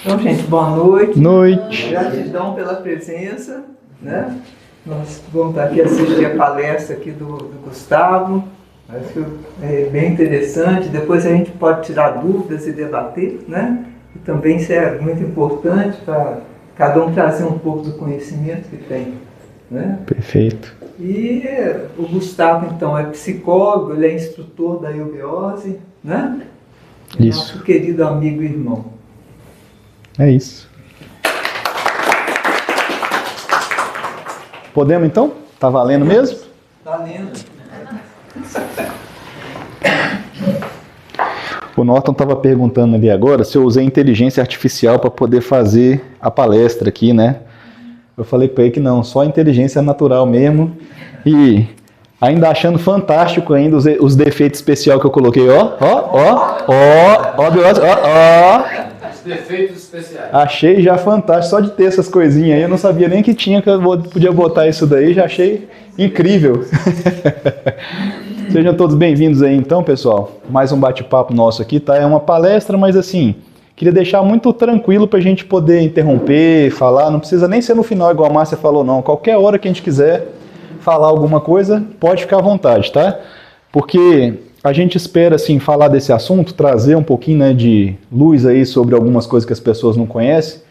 Então, gente, boa noite. Noite. Gratidão pela presença, né? Nós vamos estar aqui assistir a palestra aqui do Gustavo. Acho que é bem interessante. Depois a gente pode tirar dúvidas e debater, né? E também isso é muito importante para cada um trazer um pouco do conhecimento que tem, né? Perfeito. E o Gustavo, então, é psicólogo, ele é instrutor da eubiose, né? Isso. Nosso querido amigo e irmão. É isso. Podemos então? Tá valendo mesmo? Valendo. O Norton estava perguntando ali agora se eu usei inteligência artificial para poder fazer a palestra aqui, né? Eu falei para ele que não, só inteligência natural mesmo. E ainda achando fantástico ainda os defeitos especiais que eu coloquei, ó. Os defeitos especiais. Achei já fantástico, só de ter essas coisinhas aí, eu não sabia nem que tinha, que eu podia botar isso daí, já achei incrível. Sejam todos bem-vindos aí então, pessoal. Mais um bate-papo nosso aqui, tá? É uma palestra, mas assim, queria deixar muito tranquilo pra gente poder interromper, falar, não precisa nem ser no final igual a Márcia falou não, qualquer hora que a gente quiser falar alguma coisa, pode ficar à vontade, tá? Porque a gente espera, assim, falar desse assunto, trazer um pouquinho, né, de luz aí sobre algumas coisas que as pessoas não conhecem.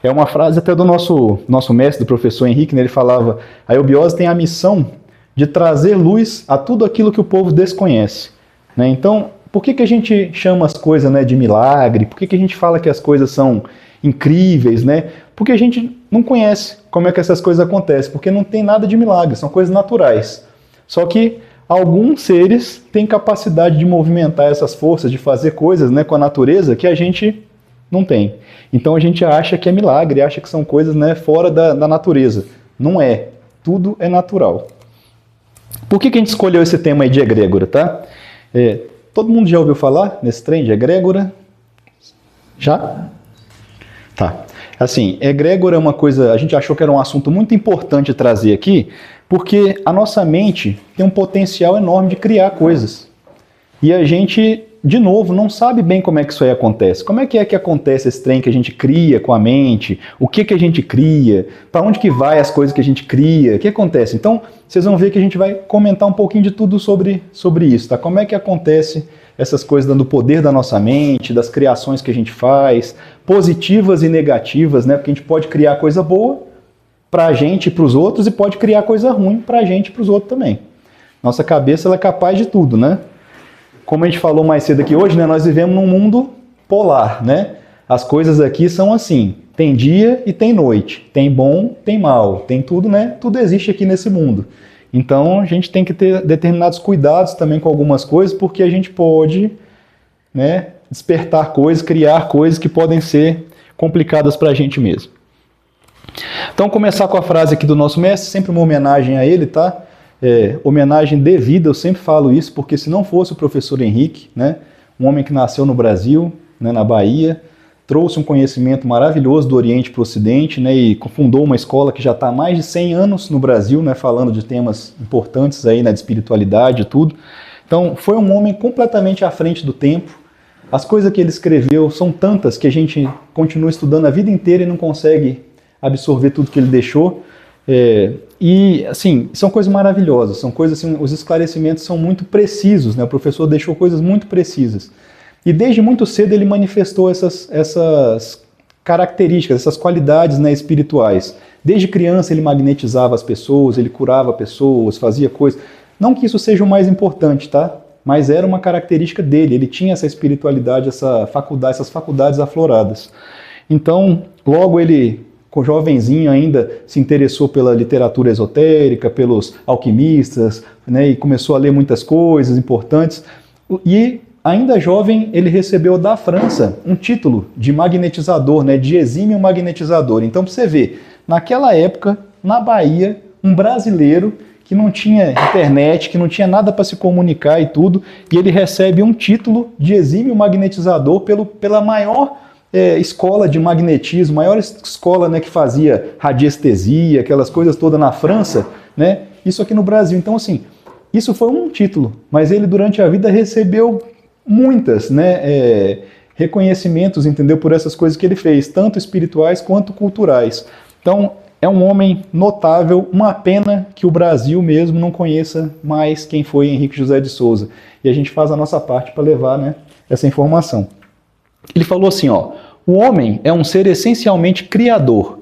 É uma frase até do nosso mestre, do professor Henrique, né, ele falava, a eubiose tem a missão de trazer luz a tudo aquilo que o povo desconhece, né? Então, por que a gente chama as coisas, né, de milagre? Por que a gente fala que as coisas são incríveis, né? Porque a gente não conhece como é que essas coisas acontecem, porque não tem nada de milagre, são coisas naturais. Só que alguns seres têm capacidade de movimentar essas forças, de fazer coisas, né, com a natureza que a gente não tem. Então a gente acha que é milagre, acha que são coisas, né, fora da natureza. Não é. Tudo é natural. Por que a gente escolheu esse tema aí de egrégora, tá? Todo mundo já ouviu falar nesse trem de egrégora? Já? Tá. Assim, egrégora é uma coisa, a gente achou que era um assunto muito importante trazer aqui, porque a nossa mente tem um potencial enorme de criar coisas. E a gente, de novo, não sabe bem como é que isso aí acontece. Como é que acontece esse trem que a gente cria com a mente? O que a gente cria? Para onde que vai as coisas que a gente cria? O que acontece? Então, vocês vão ver que a gente vai comentar um pouquinho de tudo sobre isso, tá? Como é que acontece essas coisas dando poder da nossa mente, das criações que a gente faz, positivas e negativas, né? Porque a gente pode criar coisa boa para a gente e para os outros e pode criar coisa ruim para a gente e para os outros também. Nossa cabeça ela é capaz de tudo, né? Como a gente falou mais cedo aqui hoje, né? Nós vivemos num mundo polar, né? As coisas aqui são assim, tem dia e tem noite, tem bom, tem mal, tem tudo, né? Tudo existe aqui nesse mundo. Então, a gente tem que ter determinados cuidados também com algumas coisas, porque a gente pode, né, despertar coisas, criar coisas que podem ser complicadas para a gente mesmo. Então, começar com a frase aqui do nosso mestre, sempre uma homenagem a ele, tá? Homenagem devida, eu sempre falo isso, porque se não fosse o professor Henrique, né, um homem que nasceu no Brasil, né, na Bahia, trouxe um conhecimento maravilhoso do Oriente para o Ocidente, né, e fundou uma escola que já está há mais de 100 anos no Brasil, né, falando de temas importantes aí, né, de espiritualidade e tudo. Então, foi um homem completamente à frente do tempo. As coisas que ele escreveu são tantas que a gente continua estudando a vida inteira e não consegue absorver tudo que ele deixou. E, assim, são coisas maravilhosas, são coisas, assim, os esclarecimentos são muito precisos, né, o professor deixou coisas muito precisas. E desde muito cedo ele manifestou essas características, essas qualidades, né, espirituais. Desde criança ele magnetizava as pessoas, ele curava pessoas, fazia coisas. Não que isso seja o mais importante, tá? Mas era uma característica dele, ele tinha essa espiritualidade, essas faculdades afloradas. Então, logo ele, com jovenzinho ainda, se interessou pela literatura esotérica, pelos alquimistas, né, e começou a ler muitas coisas importantes. E ainda jovem, ele recebeu da França um título de magnetizador, né, de exímio magnetizador. Então, para você ver, naquela época, na Bahia, um brasileiro que não tinha internet, que não tinha nada para se comunicar e tudo, e ele recebe um título de exímio magnetizador pela maior escola de magnetismo, maior escola, né, que fazia radiestesia, aquelas coisas todas na França, né, isso aqui no Brasil. Então, assim, isso foi um título, mas ele durante a vida recebeu muitas, né, reconhecimentos, entendeu, por essas coisas que ele fez, tanto espirituais quanto culturais. Então, é um homem notável, uma pena que o Brasil mesmo não conheça mais quem foi Henrique José de Souza. E a gente faz a nossa parte para levar, né, essa informação. Ele falou assim, ó, o homem é um ser essencialmente criador.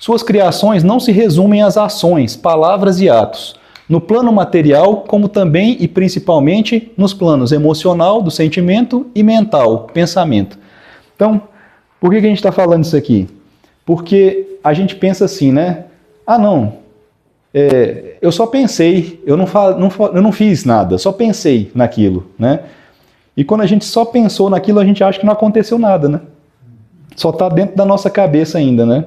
Suas criações não se resumem às ações, palavras e atos, no plano material, como também e principalmente nos planos emocional, do sentimento, e mental, pensamento. Então, por que a gente está falando isso aqui? Porque a gente pensa assim, né? Ah, não, eu só pensei, eu não fiz nada, só pensei naquilo, né? E quando a gente só pensou naquilo, a gente acha que não aconteceu nada, né? Só está dentro da nossa cabeça ainda, né?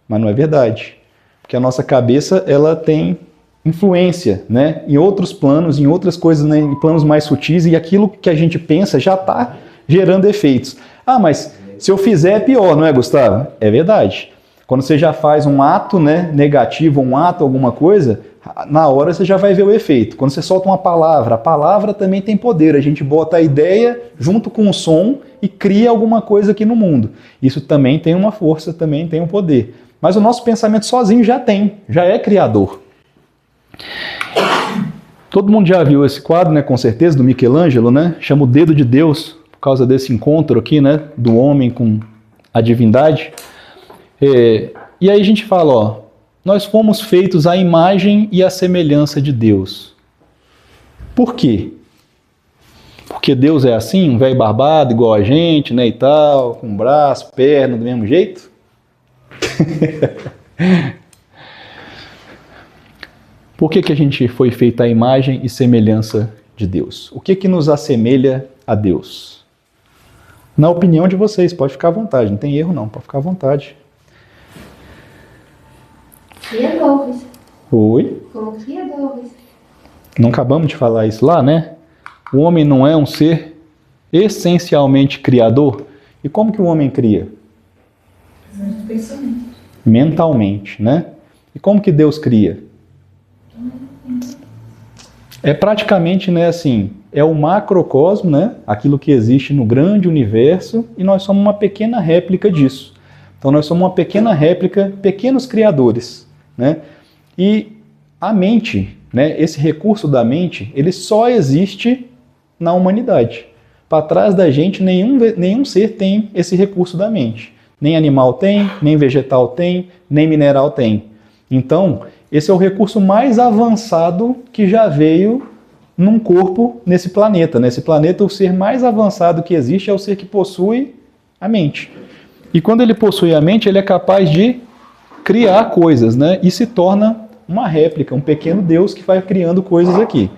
Mas não é verdade. Porque a nossa cabeça, ela tem influência, né? Em outros planos, em outras coisas, né? Em planos mais sutis, e aquilo que a gente pensa já está gerando efeitos. Ah, mas se eu fizer é pior, não é, Gustavo? É verdade. Quando você já faz um ato, né, negativo, um ato, alguma coisa, na hora você já vai ver o efeito. Quando você solta uma palavra, a palavra também tem poder. A gente bota a ideia junto com o som e cria alguma coisa aqui no mundo. Isso também tem uma força, também tem um poder. Mas o nosso pensamento sozinho já é criador. Todo mundo já viu esse quadro, né, com certeza, do Michelangelo, né? Chama o Dedo de Deus, por causa desse encontro aqui, né, do homem com a divindade. E aí a gente fala, ó, nós fomos feitos à imagem e à semelhança de Deus. Por quê? Porque Deus é assim, um velho barbado igual a gente, né, e tal, com braço, perna, do mesmo jeito? Por que a gente foi feito à imagem e semelhança de Deus? O que nos assemelha a Deus? Na opinião de vocês, pode ficar à vontade, não tem erro não, pode ficar à vontade. Criadores. Oi? Como criadores. Não acabamos de falar isso lá, né? O homem não é um ser essencialmente criador? E como que o homem cria? Pensamento. Mentalmente, né? E como que Deus cria? É praticamente, né, assim, é o macrocosmo, né? Aquilo que existe no grande universo, e nós somos uma pequena réplica disso. Então nós somos uma pequena réplica, pequenos criadores, né? E a mente, né, esse recurso da mente, ele só existe na humanidade. Para trás da gente, nenhum ser tem esse recurso da mente. Nem animal tem, nem vegetal tem, nem mineral tem. Então, esse é o recurso mais avançado que já veio num corpo nesse planeta. Nesse planeta, o ser mais avançado que existe é o ser que possui a mente. E quando ele possui a mente, ele é capaz de criar coisas, né? E se torna uma réplica, um pequeno Deus que vai criando coisas aqui.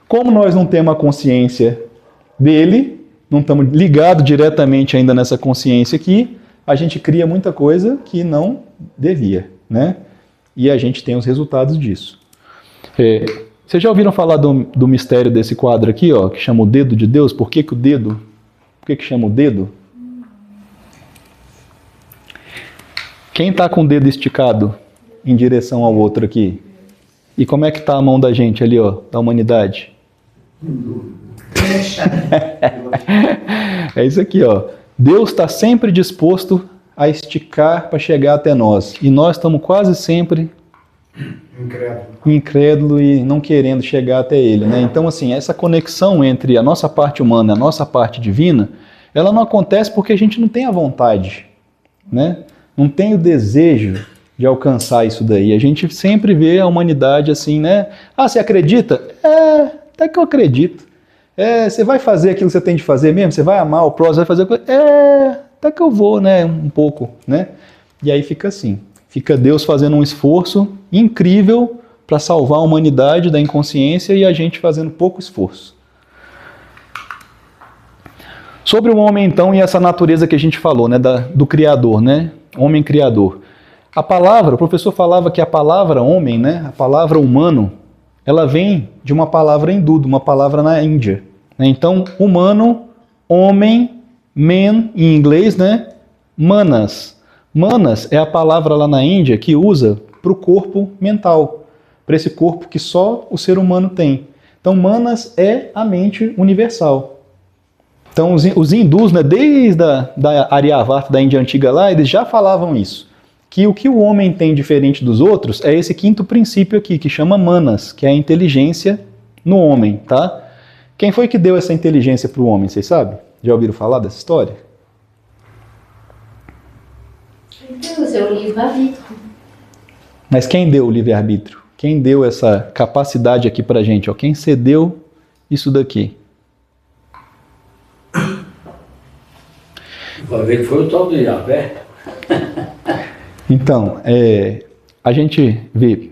Como nós não temos a consciência dele, não estamos ligados diretamente ainda nessa consciência aqui, a gente cria muita coisa que não devia, né? E a gente tem os resultados disso. Vocês já ouviram falar do mistério desse quadro aqui, ó, que chama o Dedo de Deus? Por que o dedo? Por que chama o dedo? Quem está com o dedo esticado em direção ao outro aqui? E como é que está a mão da gente ali, ó, da humanidade? É isso aqui, ó. Deus está sempre disposto a esticar para chegar até nós. E nós estamos quase sempre incrédulo e não querendo chegar até Ele, né? Então, assim, essa conexão entre a nossa parte humana e a nossa parte divina, ela não acontece porque a gente não tem a vontade, né? Não tem o desejo de alcançar isso daí. A gente sempre vê a humanidade assim, né? Ah, você acredita? Até que eu acredito. Você vai fazer aquilo que você tem de fazer mesmo? Você vai amar o próximo, vai fazer coisa? Até que eu vou, né? Um pouco, né? E aí fica assim. Fica Deus fazendo um esforço incrível para salvar a humanidade da inconsciência e a gente fazendo pouco esforço. Sobre o homem, então, e essa natureza que a gente falou, né? Do Criador, né? Homem criador. A palavra, o professor falava que a palavra homem, né? A palavra humano, ela vem de uma palavra hindu, de uma palavra na Índia. Então, humano, homem, man, em inglês, né? Manas. Manas é a palavra lá na Índia que usa para o corpo mental, para esse corpo que só o ser humano tem. Então, manas é a mente universal. Então, os hindus, né, desde da Aryavata, da Índia Antiga lá, eles já falavam isso. Que o que o homem tem diferente dos outros é esse quinto princípio aqui, que chama manas, que é a inteligência no homem, tá? Quem foi que deu essa inteligência para o homem, vocês sabem? Já ouviram falar dessa história? Deus é o livre-arbítrio. Mas quem deu o livre-arbítrio? Quem deu essa capacidade aqui pra gente? Ó? Quem cedeu isso daqui? Vai ver que foi o tal de Yahvé. Então, a gente vê,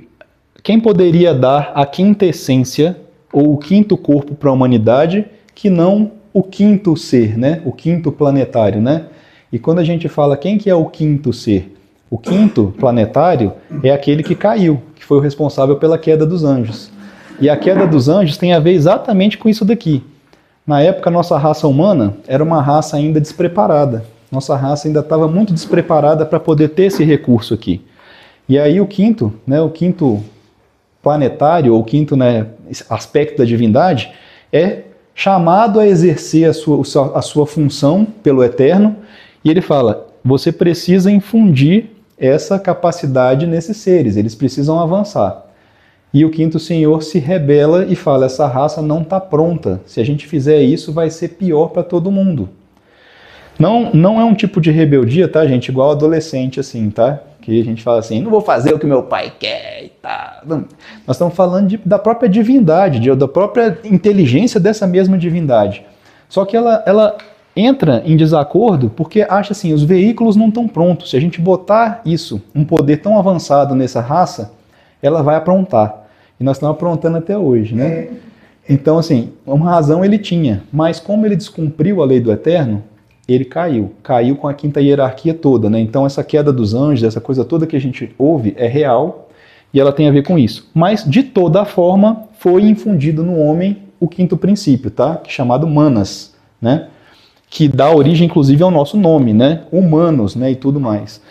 quem poderia dar a quinta essência ou o quinto corpo para a humanidade que não o quinto ser, né? O quinto planetário, né? E quando a gente fala quem que é o quinto ser, o quinto planetário é aquele que caiu, que foi o responsável pela queda dos anjos. E a queda dos anjos tem a ver exatamente com isso daqui. Na época, a nossa raça humana era uma raça ainda despreparada. Nossa raça ainda estava muito despreparada para poder ter esse recurso aqui. E aí o quinto, né, o quinto planetário, ou o quinto, né, aspecto da divindade, é chamado a exercer a sua função pelo Eterno, e ele fala, você precisa infundir essa capacidade nesses seres, eles precisam avançar. E o quinto senhor se rebela e fala, essa raça não está pronta, se a gente fizer isso vai ser pior para todo mundo. Não é um tipo de rebeldia, tá, gente? Igual adolescente, assim, tá? Que a gente fala assim, não vou fazer o que meu pai quer e tá. Não. Nós estamos falando da própria divindade, da própria inteligência dessa mesma divindade. Só que ela entra em desacordo porque acha assim, os veículos não estão prontos. Se a gente botar isso, um poder tão avançado nessa raça, ela vai aprontar. E nós estamos aprontando até hoje, né? Então, assim, uma razão ele tinha, mas como ele descumpriu a lei do Eterno, ele caiu com a quinta hierarquia toda, né? Então essa queda dos anjos, essa coisa toda que a gente ouve é real e ela tem a ver com isso. Mas de toda forma foi infundido no homem o quinto princípio, tá? Chamado manas, né? Que dá origem inclusive ao nosso nome, né? Humanos, né? E tudo mais.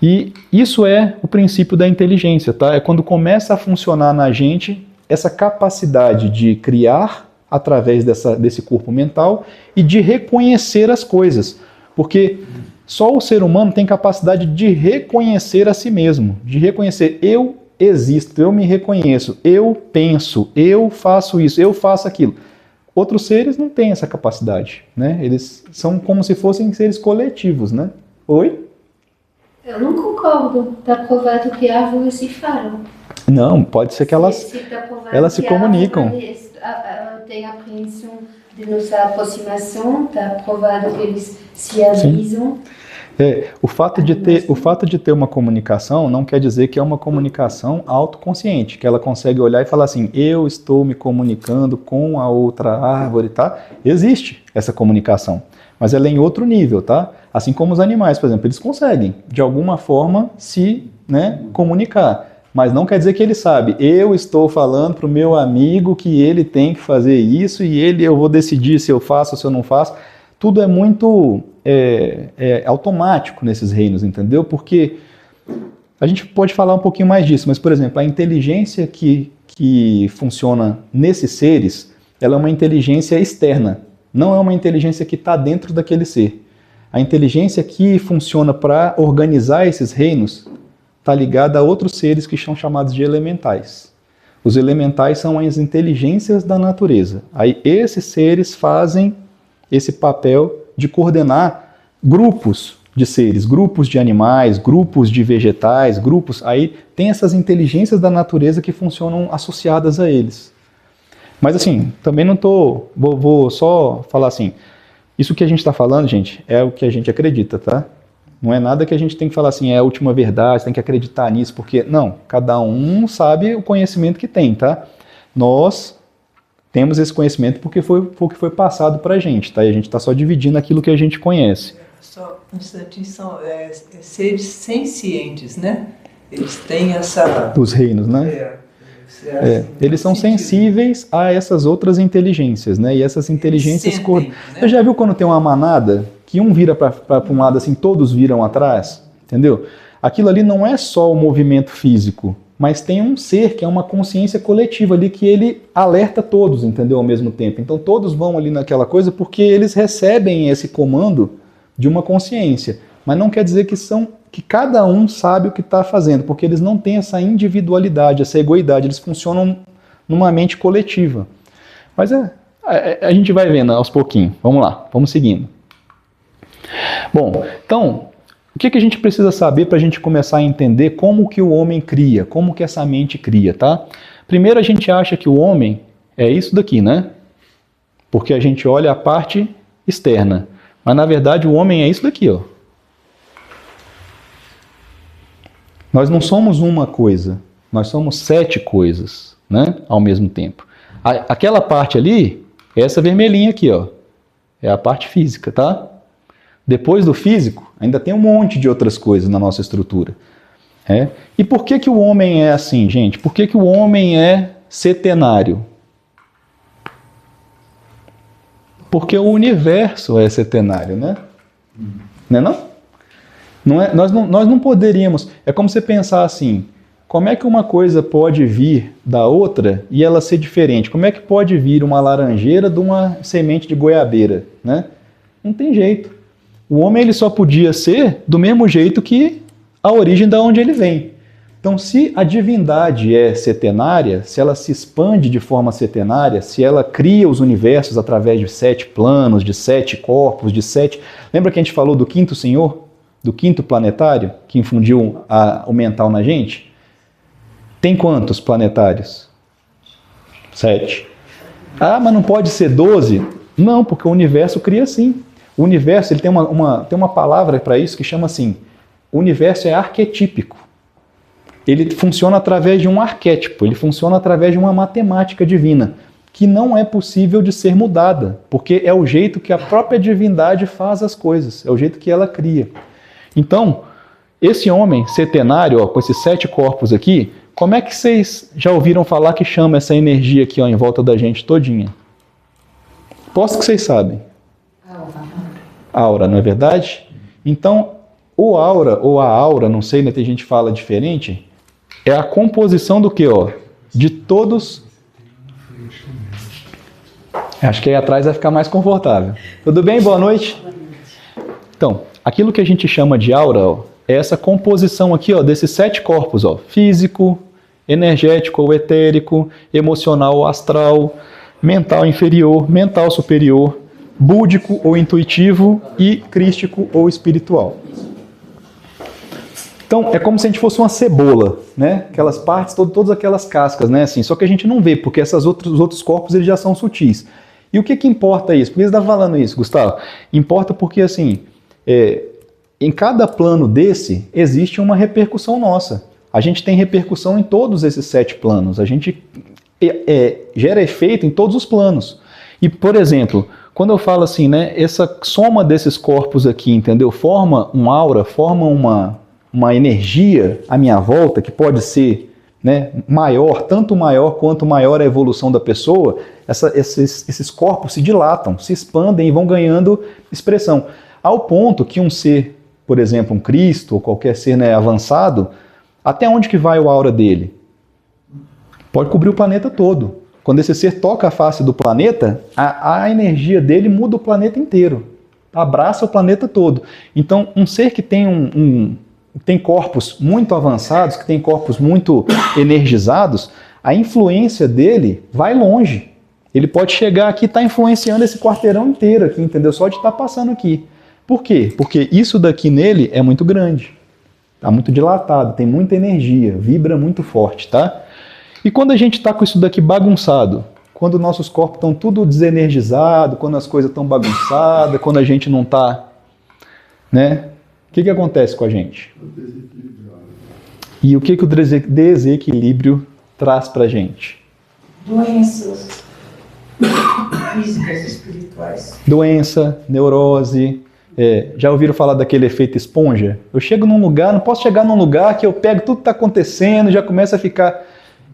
E isso é o princípio da inteligência, tá? É quando começa a funcionar na gente essa capacidade de criar através desse corpo mental e de reconhecer as coisas. Porque só o ser humano tem capacidade de reconhecer a si mesmo, de reconhecer, eu existo, eu me reconheço, eu penso, eu faço isso, eu faço aquilo. Outros seres não têm essa capacidade, né? Eles são como se fossem seres coletivos, né? Oi? Eu não concordo. Está provado que árvores se falam. Não, pode ser que elas se comunicam. Ela tem a apreensão de nossa aproximação, está provado que eles se avisam. O fato de ter uma comunicação não quer dizer que é uma comunicação autoconsciente, que ela consegue olhar e falar assim, eu estou me comunicando com a outra árvore, tá? Existe essa comunicação, mas ela é em outro nível, tá? Assim como os animais, por exemplo, eles conseguem, de alguma forma, se, né, comunicar. Mas não quer dizer que ele sabe, eu estou falando para o meu amigo que ele tem que fazer isso e eu vou decidir se eu faço ou se eu não faço. Tudo é muito automático nesses reinos, entendeu? Porque a gente pode falar um pouquinho mais disso, mas, por exemplo, a inteligência que funciona nesses seres, ela é uma inteligência externa, não é uma inteligência que está dentro daquele ser. A inteligência que funciona para organizar esses reinos está ligada a outros seres que são chamados de elementais. Os elementais são as inteligências da natureza. Aí esses seres fazem esse papel de coordenar grupos de seres, grupos de animais, grupos de vegetais, grupos... Aí tem essas inteligências da natureza que funcionam associadas a eles. Mas assim, também não estou... Vou só falar assim, isso que a gente está falando, gente, é o que a gente acredita, tá? Não é nada que a gente tem que falar assim, é a última verdade, tem que acreditar nisso, porque... Não, cada um sabe o conhecimento que tem, tá? Nós temos esse conhecimento porque foi o que foi passado pra gente, tá? E a gente está só dividindo aquilo que a gente conhece. Só um instantinho, são seres sencientes, né? Eles têm essa... Os reinos, né? Eles são sensíveis a essas outras inteligências, né? E essas inteligências... Sentem, né? Você já viu quando tem uma manada... que um vira para um lado assim, todos viram atrás, entendeu? Aquilo ali não é só o movimento físico, mas tem um ser que é uma consciência coletiva ali que ele alerta todos, entendeu? Ao mesmo tempo. Então todos vão ali naquela coisa porque eles recebem esse comando de uma consciência. Mas não quer dizer que cada um sabe o que está fazendo, porque eles não têm essa individualidade, essa egoidade, eles funcionam numa mente coletiva. Mas a gente vai vendo aos pouquinhos. Vamos lá, vamos seguindo. Bom, então, o que a gente precisa saber para a gente começar a entender como que o homem cria, como que essa mente cria, tá? Primeiro a gente acha que o homem é isso daqui, né? Porque a gente olha a parte externa. Mas na verdade o homem é isso daqui, ó. Nós não somos uma coisa, nós somos 7 coisas, né? Ao mesmo tempo. Aquela parte ali, essa vermelhinha aqui, ó, é a parte física, tá? Depois do físico, ainda tem um monte de outras coisas na nossa estrutura. E por que o homem é assim, gente? Por que o homem é setenário? Porque o universo é setenário, né? Não é não? Nós não poderíamos... É como você pensar assim, como é que uma coisa pode vir da outra e ela ser diferente? Como é que pode vir uma laranjeira de uma semente de goiabeira, né? Não tem jeito. O homem ele só podia ser do mesmo jeito que a origem da onde ele vem. Então, se a divindade é setenária, se ela se expande de forma setenária, se ela cria os universos através de 7 planos, de 7 corpos, de 7... Lembra que a gente falou do 5º senhor? Do 5º planetário, que infundiu o mental na gente? Tem quantos planetários? 7. Ah, mas não pode ser 12? Não, porque o universo cria assim. O universo ele tem uma palavra para isso que chama assim, o universo é arquetípico. Ele funciona através de um arquétipo, ele funciona através de uma matemática divina, que não é possível de ser mudada, porque é o jeito que a própria divindade faz as coisas, é o jeito que ela cria. Então, esse homem setenário, ó, com esses 7 corpos aqui, como é que vocês já ouviram falar que chama essa energia aqui ó, em volta da gente todinha? Posso que vocês sabem. Aura, não é verdade? Então, o aura ou a aura, não sei, né, tem gente que fala diferente, é a composição do que, ó? De todos... Acho que aí atrás vai ficar mais confortável. Tudo bem? Boa noite? Então, aquilo que a gente chama de aura, ó, é essa composição aqui, ó, desses 7 corpos, ó, físico, energético ou etérico, emocional ou astral, mental inferior, mental superior, búdico ou intuitivo e crístico ou espiritual. Então, é como se a gente fosse uma cebola, né? Aquelas partes, todas aquelas cascas, né? Assim, só que a gente não vê, porque os outros corpos eles já são sutis. E o que importa isso? Por que você está falando isso, Gustavo? Importa porque, assim, em cada plano desse, existe uma repercussão nossa. A gente tem repercussão em todos esses 7 planos. A gente gera efeito em todos os planos. E, por exemplo, quando eu falo assim, né, essa soma desses corpos aqui, entendeu? Forma um aura, forma uma energia à minha volta, que pode ser, né, maior, tanto maior quanto maior a evolução da pessoa, esses corpos se dilatam, se expandem e vão ganhando expressão. Ao ponto que um ser, por exemplo, um Cristo ou qualquer ser, né, avançado, até onde que vai o aura dele? Pode cobrir o planeta todo. Quando esse ser toca a face do planeta, a energia dele muda o planeta inteiro. Abraça o planeta todo. Então, um ser que tem tem corpos muito avançados, que tem corpos muito energizados, a influência dele vai longe. Ele pode chegar aqui e estar influenciando esse quarteirão inteiro aqui, entendeu? Só de estar passando aqui. Por quê? Porque isso daqui nele é muito grande. Está muito dilatado, tem muita energia, vibra muito forte, tá? E quando a gente está com isso daqui bagunçado, quando nossos corpos estão tudo desenergizados, quando as coisas estão bagunçadas, quando a gente não está, né? O que acontece com a gente? E o que o desequilíbrio traz para a gente? Doenças físicas, espirituais. Doença, neurose. Já ouviram falar daquele efeito esponja? Eu chego num lugar, não posso chegar num lugar que eu pego tudo que está acontecendo, já começa a ficar...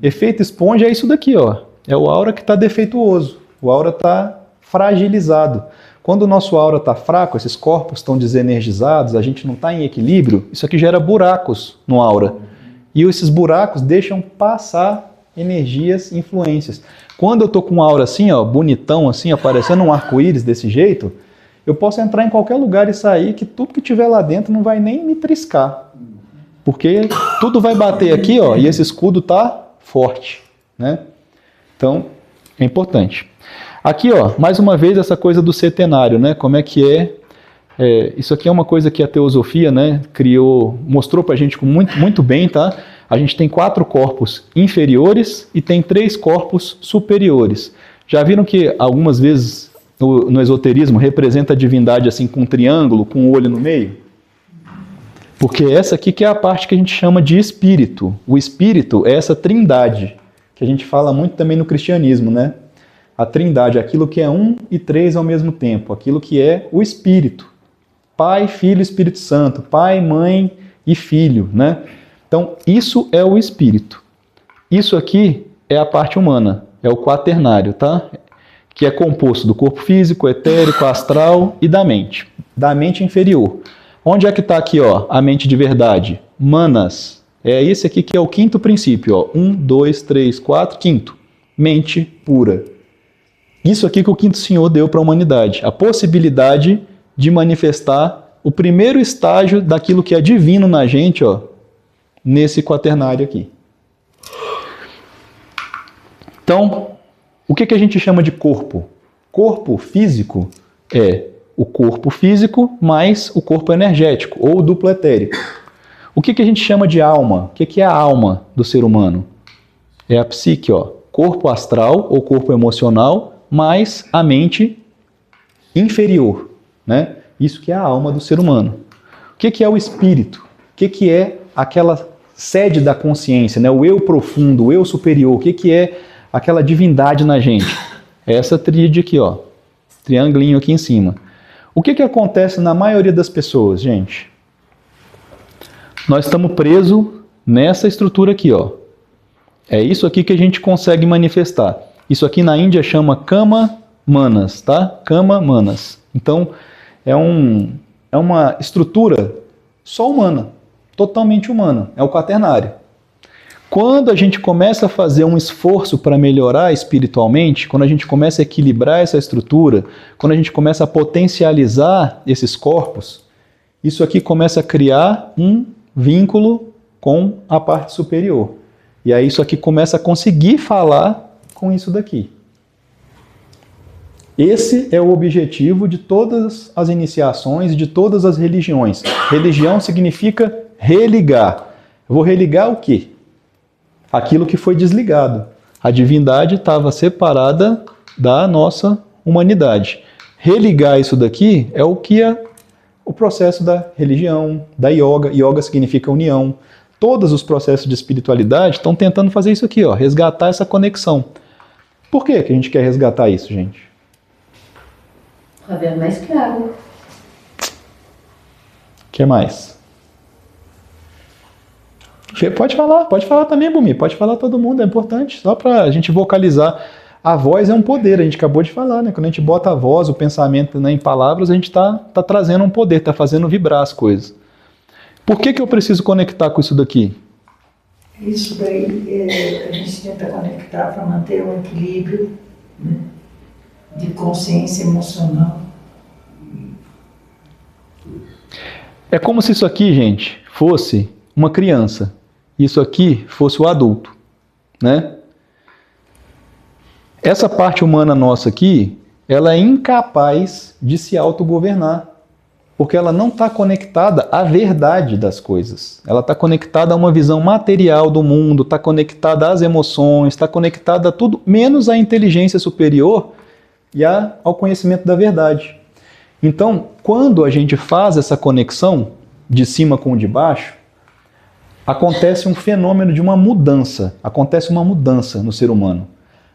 Efeito esponja é isso daqui, ó. É o aura que está defeituoso. O aura está fragilizado. Quando o nosso aura está fraco, esses corpos estão desenergizados, a gente não está em equilíbrio, isso aqui gera buracos no aura. E esses buracos deixam passar energias, influências. Quando eu tô com uma aura assim, ó, bonitão assim, aparecendo um arco-íris desse jeito, eu posso entrar em qualquer lugar e sair que tudo que tiver lá dentro não vai nem me triscar. Porque tudo vai bater aqui, ó, e esse escudo tá forte, né? Então, é importante. Aqui, ó, mais uma vez essa coisa do setenário, né? Como é que isso aqui é uma coisa que a teosofia, né, mostrou pra gente muito bem, tá? A gente tem 4 corpos inferiores e tem 3 corpos superiores. Já viram que algumas vezes no esoterismo representa a divindade assim com um triângulo, com um olho no meio? Porque essa aqui que é a parte que a gente chama de espírito. O espírito é essa trindade, que a gente fala muito também no cristianismo, né? A trindade, aquilo que é 1 e 3 ao mesmo tempo, aquilo que é o espírito. Pai, Filho e Espírito Santo, pai, mãe e filho, né? Então, isso é o espírito. Isso aqui é a parte humana, é o quaternário, tá? Que é composto do corpo físico, etérico, astral e da mente inferior. Onde é que está aqui, ó, a mente de verdade? Manas. É esse aqui que é o 5º princípio, ó. 1, 2, 3, 4, 5º. Mente pura. Isso aqui que o 5º Senhor deu para a humanidade. A possibilidade de manifestar o primeiro estágio daquilo que é divino na gente, ó, nesse quaternário aqui. Então, o que a gente chama de corpo? Corpo físico é o corpo físico mais o corpo energético, ou duplo etérico. O que a gente chama de alma? O que é a alma do ser humano? É a psique, ó, corpo astral ou corpo emocional mais a mente inferior. Né? Isso que é a alma do ser humano. O que é o espírito? O que é aquela sede da consciência, né? O eu profundo, o eu superior? O que é aquela divindade na gente? É essa tríade aqui, ó, triangulinho aqui em cima. O que acontece na maioria das pessoas, gente? Nós estamos presos nessa estrutura aqui, ó. É isso aqui que a gente consegue manifestar. Isso aqui na Índia chama Kama Manas, tá? Kama Manas. Então, é uma estrutura só humana, totalmente humana, é o quaternário. Quando a gente começa a fazer um esforço para melhorar espiritualmente, quando a gente começa a equilibrar essa estrutura, quando a gente começa a potencializar esses corpos, isso aqui começa a criar um vínculo com a parte superior. E aí isso aqui começa a conseguir falar com isso daqui. Esse é o objetivo de todas as iniciações, de todas as religiões. Religião significa religar. Eu vou religar o quê? Aquilo que foi desligado. A divindade estava separada da nossa humanidade. Religar isso daqui é o que é o processo da religião, da yoga. Yoga significa união. Todos os processos de espiritualidade estão tentando fazer isso aqui, ó, resgatar essa conexão. Por que a gente quer resgatar isso, gente? Para ver mais claro. O que mais? Pode falar também, Bumi, pode falar todo mundo, é importante, só para a gente vocalizar. A voz é um poder, a gente acabou de falar, né? Quando a gente bota a voz, o pensamento, né, em palavras, a gente está trazendo um poder, está fazendo vibrar as coisas. Por que eu preciso conectar com isso daqui? Isso daí a gente tenta conectar para manter um equilíbrio, né, de consciência emocional. É como se isso aqui, gente, fosse uma criança. Isso aqui fosse o adulto, né? Essa parte humana nossa aqui, ela é incapaz de se autogovernar, porque ela não está conectada à verdade das coisas. Ela está conectada a uma visão material do mundo, está conectada às emoções, está conectada a tudo, menos à inteligência superior e ao conhecimento da verdade. Então, quando a gente faz essa conexão de cima com o de baixo, acontece um fenômeno de uma mudança, acontece uma mudança no ser humano.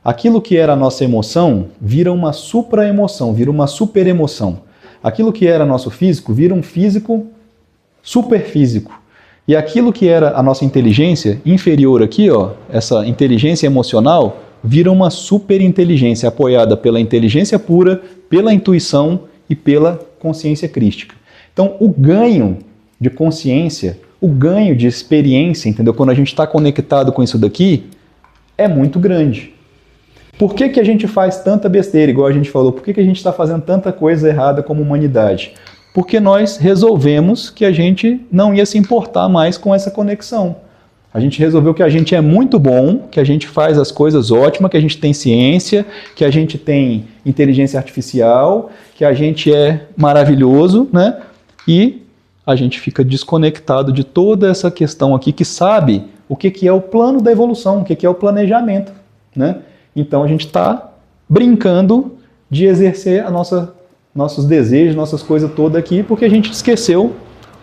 Aquilo que era a nossa emoção vira uma supra-emoção, vira uma super-emoção. Aquilo que era nosso físico vira um físico superfísico. E aquilo que era a nossa inteligência inferior aqui, ó, essa inteligência emocional, vira uma superinteligência apoiada pela inteligência pura, pela intuição e pela consciência crística. Então, o ganho de consciência, o ganho de experiência, entendeu? Quando a gente está conectado com isso daqui, é muito grande. Por que a gente faz tanta besteira, igual a gente falou? Por que a gente está fazendo tanta coisa errada como humanidade? Porque nós resolvemos que a gente não ia se importar mais com essa conexão. A gente resolveu que a gente é muito bom, que a gente faz as coisas ótimas, que a gente tem ciência, que a gente tem inteligência artificial, que a gente é maravilhoso, né? E a gente fica desconectado de toda essa questão aqui, que sabe o que é o plano da evolução, o que é o planejamento, né? Então a gente está brincando de exercer nossos desejos, nossas coisas todas aqui, porque a gente esqueceu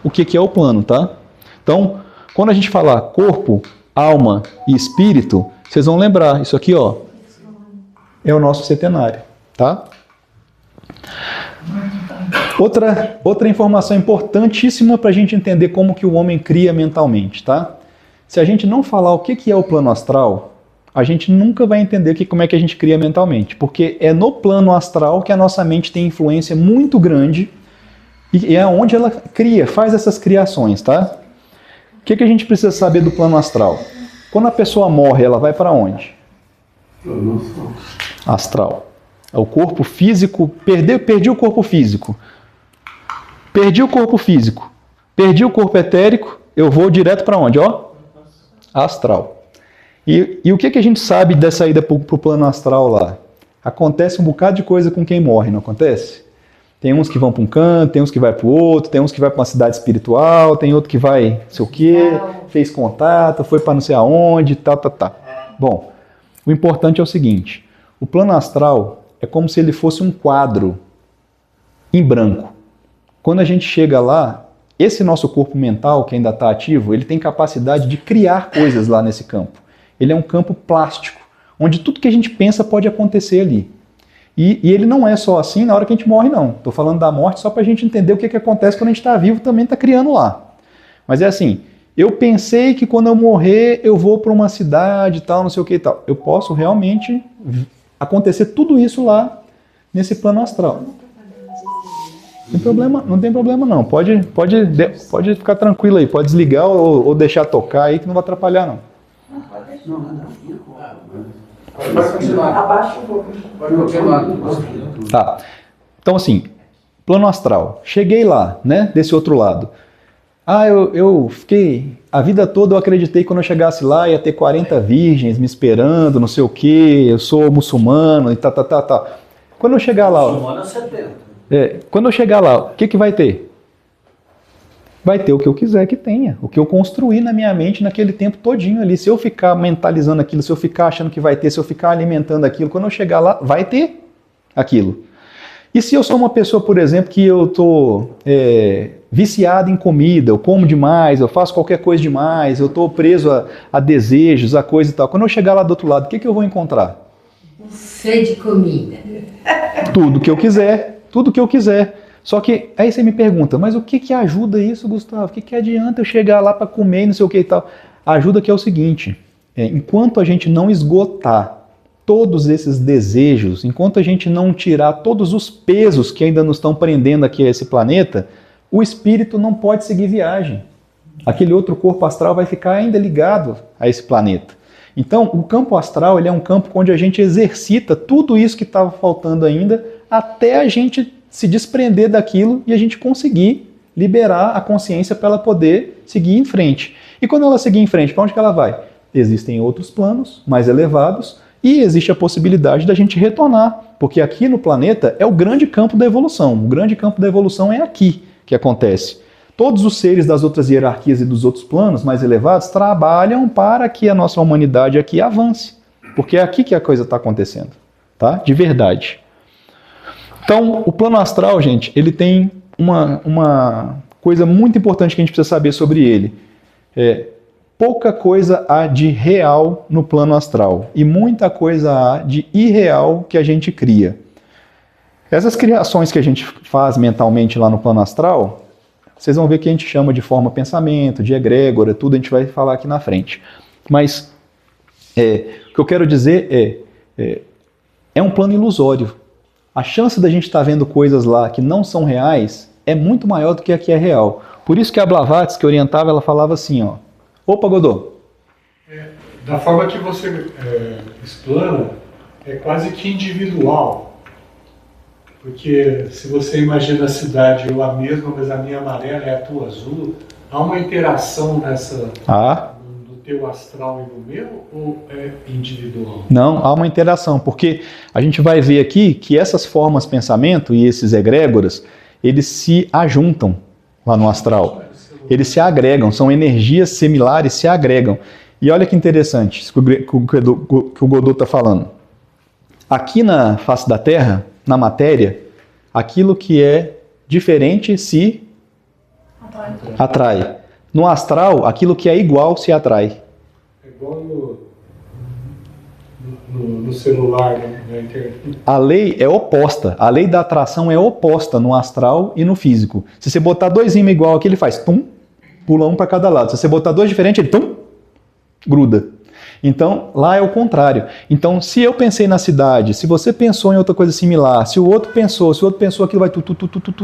o que é o plano, tá? Então, quando a gente falar corpo, alma e espírito, vocês vão lembrar, isso aqui, ó, é o nosso centenário, tá? Outra informação importantíssima para a gente entender como que o homem cria mentalmente, tá? Se a gente não falar o que é o plano astral, a gente nunca vai entender como é que a gente cria mentalmente, porque é no plano astral que a nossa mente tem influência muito grande e é onde ela cria, faz essas criações, tá? O que a gente precisa saber do plano astral? Quando a pessoa morre, ela vai para onde? Astral. É o corpo físico, perdi o corpo físico. Perdi o corpo físico. Perdi o corpo etérico, eu vou direto para onde? Ó? Astral. E o que a gente sabe dessa ida para o plano astral lá? Acontece um bocado de coisa com quem morre, não acontece? Tem uns que vão para um canto, tem uns que vai para o outro, tem uns que vai para uma cidade espiritual, tem outro que vai não sei o quê, fez contato, foi para não sei aonde, tá. Bom, o importante é o seguinte, o plano astral é como se ele fosse um quadro em branco. Quando a gente chega lá, esse nosso corpo mental, que ainda está ativo, ele tem capacidade de criar coisas lá nesse campo. Ele é um campo plástico, onde tudo que a gente pensa pode acontecer ali. E ele não é só assim na hora que a gente morre, não. Estou falando da morte só para a gente entender o que acontece quando a gente está vivo, também está criando lá. Mas é assim, eu pensei que quando eu morrer eu vou para uma cidade e tal, não sei o que e tal. Eu posso realmente acontecer tudo isso lá nesse plano astral. Não tem problema não. Pode ficar tranquilo aí, pode desligar ou deixar tocar aí que não vai atrapalhar não. Pode continuar. Abaixa um pouco. Pode continuar. Tá. Então assim, plano astral. Cheguei lá, né, desse outro lado. Eu fiquei... A vida toda eu acreditei que quando eu chegasse lá ia ter 40 virgens me esperando, não sei o quê, eu sou muçulmano e tá. Quando eu chegar lá... Muçulmano é 70. Quando eu chegar lá, o que vai ter? Vai ter o que eu quiser que tenha, o que eu construí na minha mente naquele tempo todinho ali. Se eu ficar mentalizando aquilo, se eu ficar achando que vai ter, se eu ficar alimentando aquilo, quando eu chegar lá, vai ter aquilo. E se eu sou uma pessoa, por exemplo, que eu estou viciado em comida, eu como demais, eu faço qualquer coisa demais, eu estou preso a desejos, a coisa e tal. Quando eu chegar lá do outro lado, o que eu vou encontrar? Buffet de comida. Tudo que eu quiser. Só que aí você me pergunta, mas o que ajuda isso, Gustavo? O que adianta eu chegar lá para comer e não sei o que e tal? Ajuda que é o seguinte, enquanto a gente não esgotar todos esses desejos, enquanto a gente não tirar todos os pesos que ainda nos estão prendendo aqui a esse planeta, o espírito não pode seguir viagem. Aquele outro corpo astral vai ficar ainda ligado a esse planeta. Então, o campo astral ele é um campo onde a gente exercita tudo isso que estava faltando ainda até a gente se desprender daquilo e a gente conseguir liberar a consciência para ela poder seguir em frente. E quando ela seguir em frente, para onde que ela vai? Existem outros planos mais elevados e existe a possibilidade da gente retornar, porque aqui no planeta é o grande campo da evolução. O grande campo da evolução é aqui que acontece. Todos os seres das outras hierarquias e dos outros planos mais elevados trabalham para que a nossa humanidade aqui avance, porque é aqui que a coisa está acontecendo, tá? De verdade. Então, o plano astral, gente, ele tem uma coisa muito importante que a gente precisa saber sobre ele. Pouca coisa há de real no plano astral e muita coisa há de irreal que a gente cria. Essas criações que a gente faz mentalmente lá no plano astral, vocês vão ver que a gente chama de forma pensamento, de egrégora, tudo a gente vai falar aqui na frente. Mas o que eu quero dizer é um plano ilusório. A chance da gente estar vendo coisas lá que não são reais é muito maior do que a que é real. Por isso que a Blavatsky, que orientava, ela falava assim, ó. Opa, Godô. Da forma que você explana, é quase que individual. Porque se você imagina a cidade, eu a mesma, mas a minha amarela é a tua azul, há uma interação nessa... do teu astral e do meu, ou é individual? Não, há uma interação, porque a gente vai ver aqui que essas formas de pensamento e esses egrégoras, eles se ajuntam lá no astral. Eles se agregam, são energias similares, se agregam. E olha que interessante isso que o Godot está falando. Aqui na face da Terra, na matéria, aquilo que é diferente se atrai. No astral, aquilo que é igual se atrai. É igual no celular, né? Na internet. A lei é oposta. A lei da atração é oposta no astral e no físico. Se você botar dois ímãs igual aqui, ele faz tum, pula um para cada lado. Se você botar dois diferentes, ele tum, gruda. Então, lá é o contrário. Então, se eu pensei na cidade, se você pensou em outra coisa similar, se o outro pensou, aquilo vai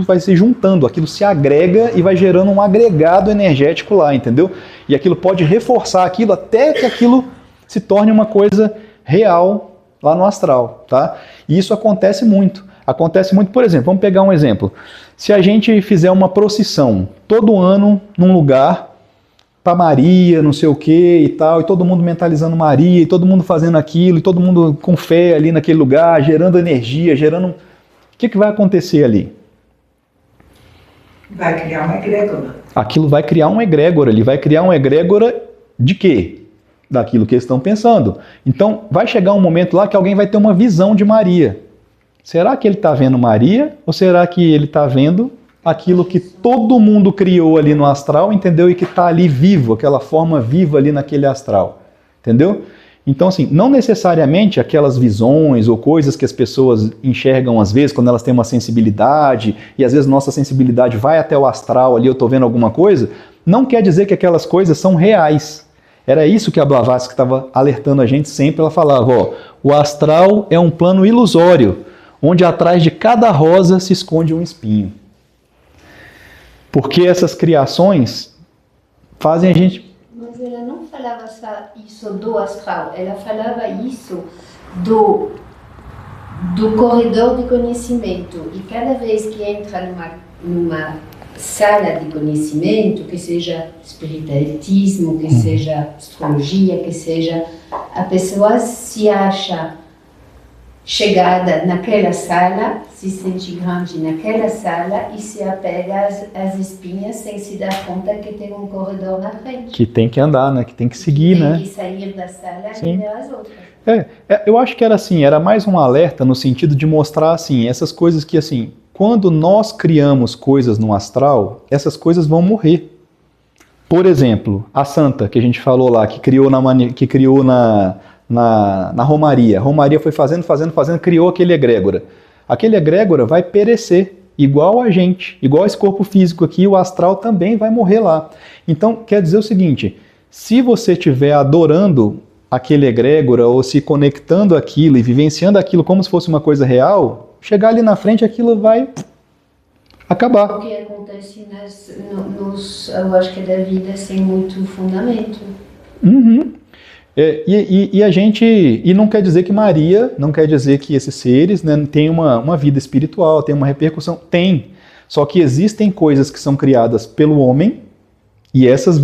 vai se juntando, aquilo se agrega e vai gerando um agregado energético lá, entendeu? E aquilo pode reforçar aquilo até que aquilo se torne uma coisa real lá no astral, tá? E isso acontece muito. Acontece muito, por exemplo, vamos pegar um exemplo. Se a gente fizer uma procissão todo ano num lugar para Maria, não sei o que e tal, e todo mundo mentalizando Maria, e todo mundo fazendo aquilo, e todo mundo com fé ali naquele lugar, gerando energia, gerando... O que vai acontecer ali? Vai criar uma egrégora. Aquilo vai criar uma egrégora, ele vai criar uma egrégora de quê? Daquilo que eles estão pensando. Então, vai chegar um momento lá que alguém vai ter uma visão de Maria. Será que ele está vendo Maria, ou será que ele está vendo aquilo que todo mundo criou ali no astral, entendeu? E que está ali vivo, aquela forma viva ali naquele astral, entendeu? Então, assim, não necessariamente aquelas visões ou coisas que as pessoas enxergam às vezes, quando elas têm uma sensibilidade, e às vezes nossa sensibilidade vai até o astral ali, eu estou vendo alguma coisa, não quer dizer que aquelas coisas são reais. Era isso que a Blavatsky estava alertando a gente sempre, ela falava, ó, o astral é um plano ilusório, onde atrás de cada rosa se esconde um espinho. Porque essas criações fazem a gente... Mas ela não falava só isso do astral, ela falava isso do corredor de conhecimento. E cada vez que entra numa sala de conhecimento, que seja espiritismo, que seja astrologia, que seja... A pessoa se acha chegada naquela sala, se sente grande naquela sala e se apega às espinhas sem se dar conta que tem um corredor na frente. Que tem que andar, né? Que tem que seguir, né? Tem que sair da sala Sim. e ver as outras. Eu acho que era assim, era mais um alerta no sentido de mostrar assim, essas coisas que assim, quando nós criamos coisas no astral, essas coisas vão morrer. Por exemplo, a santa que a gente falou lá, que criou na Romaria. A Romaria foi fazendo, criou aquele egrégora. Aquele egrégora vai perecer, igual a gente, igual esse corpo físico aqui, o astral também vai morrer lá. Então, quer dizer o seguinte, se você estiver adorando aquele egrégora, ou se conectando àquilo e vivenciando aquilo como se fosse uma coisa real, chegar ali na frente, aquilo vai acabar. O que acontece eu acho que da vida sem muito fundamento. Uhum. E a gente, e não quer dizer que Maria, não quer dizer que esses seres, né, têm uma vida espiritual, tem uma repercussão, tem. Só que existem coisas que são criadas pelo homem e essas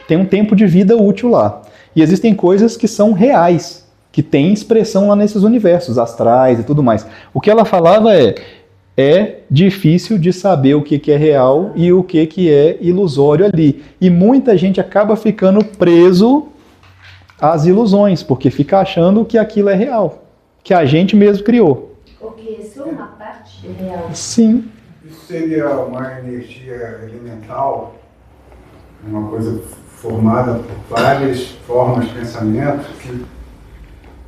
tem um tempo de vida útil lá. E existem coisas que são reais, que têm expressão lá nesses universos astrais e tudo mais. O que ela falava é difícil de saber o que é real e o que é ilusório ali. E muita gente acaba ficando preso às ilusões, porque fica achando que aquilo é real, que a gente mesmo criou. Porque isso é uma parte real. Sim. Isso seria uma energia elemental, uma coisa formada por várias formas de pensamento, que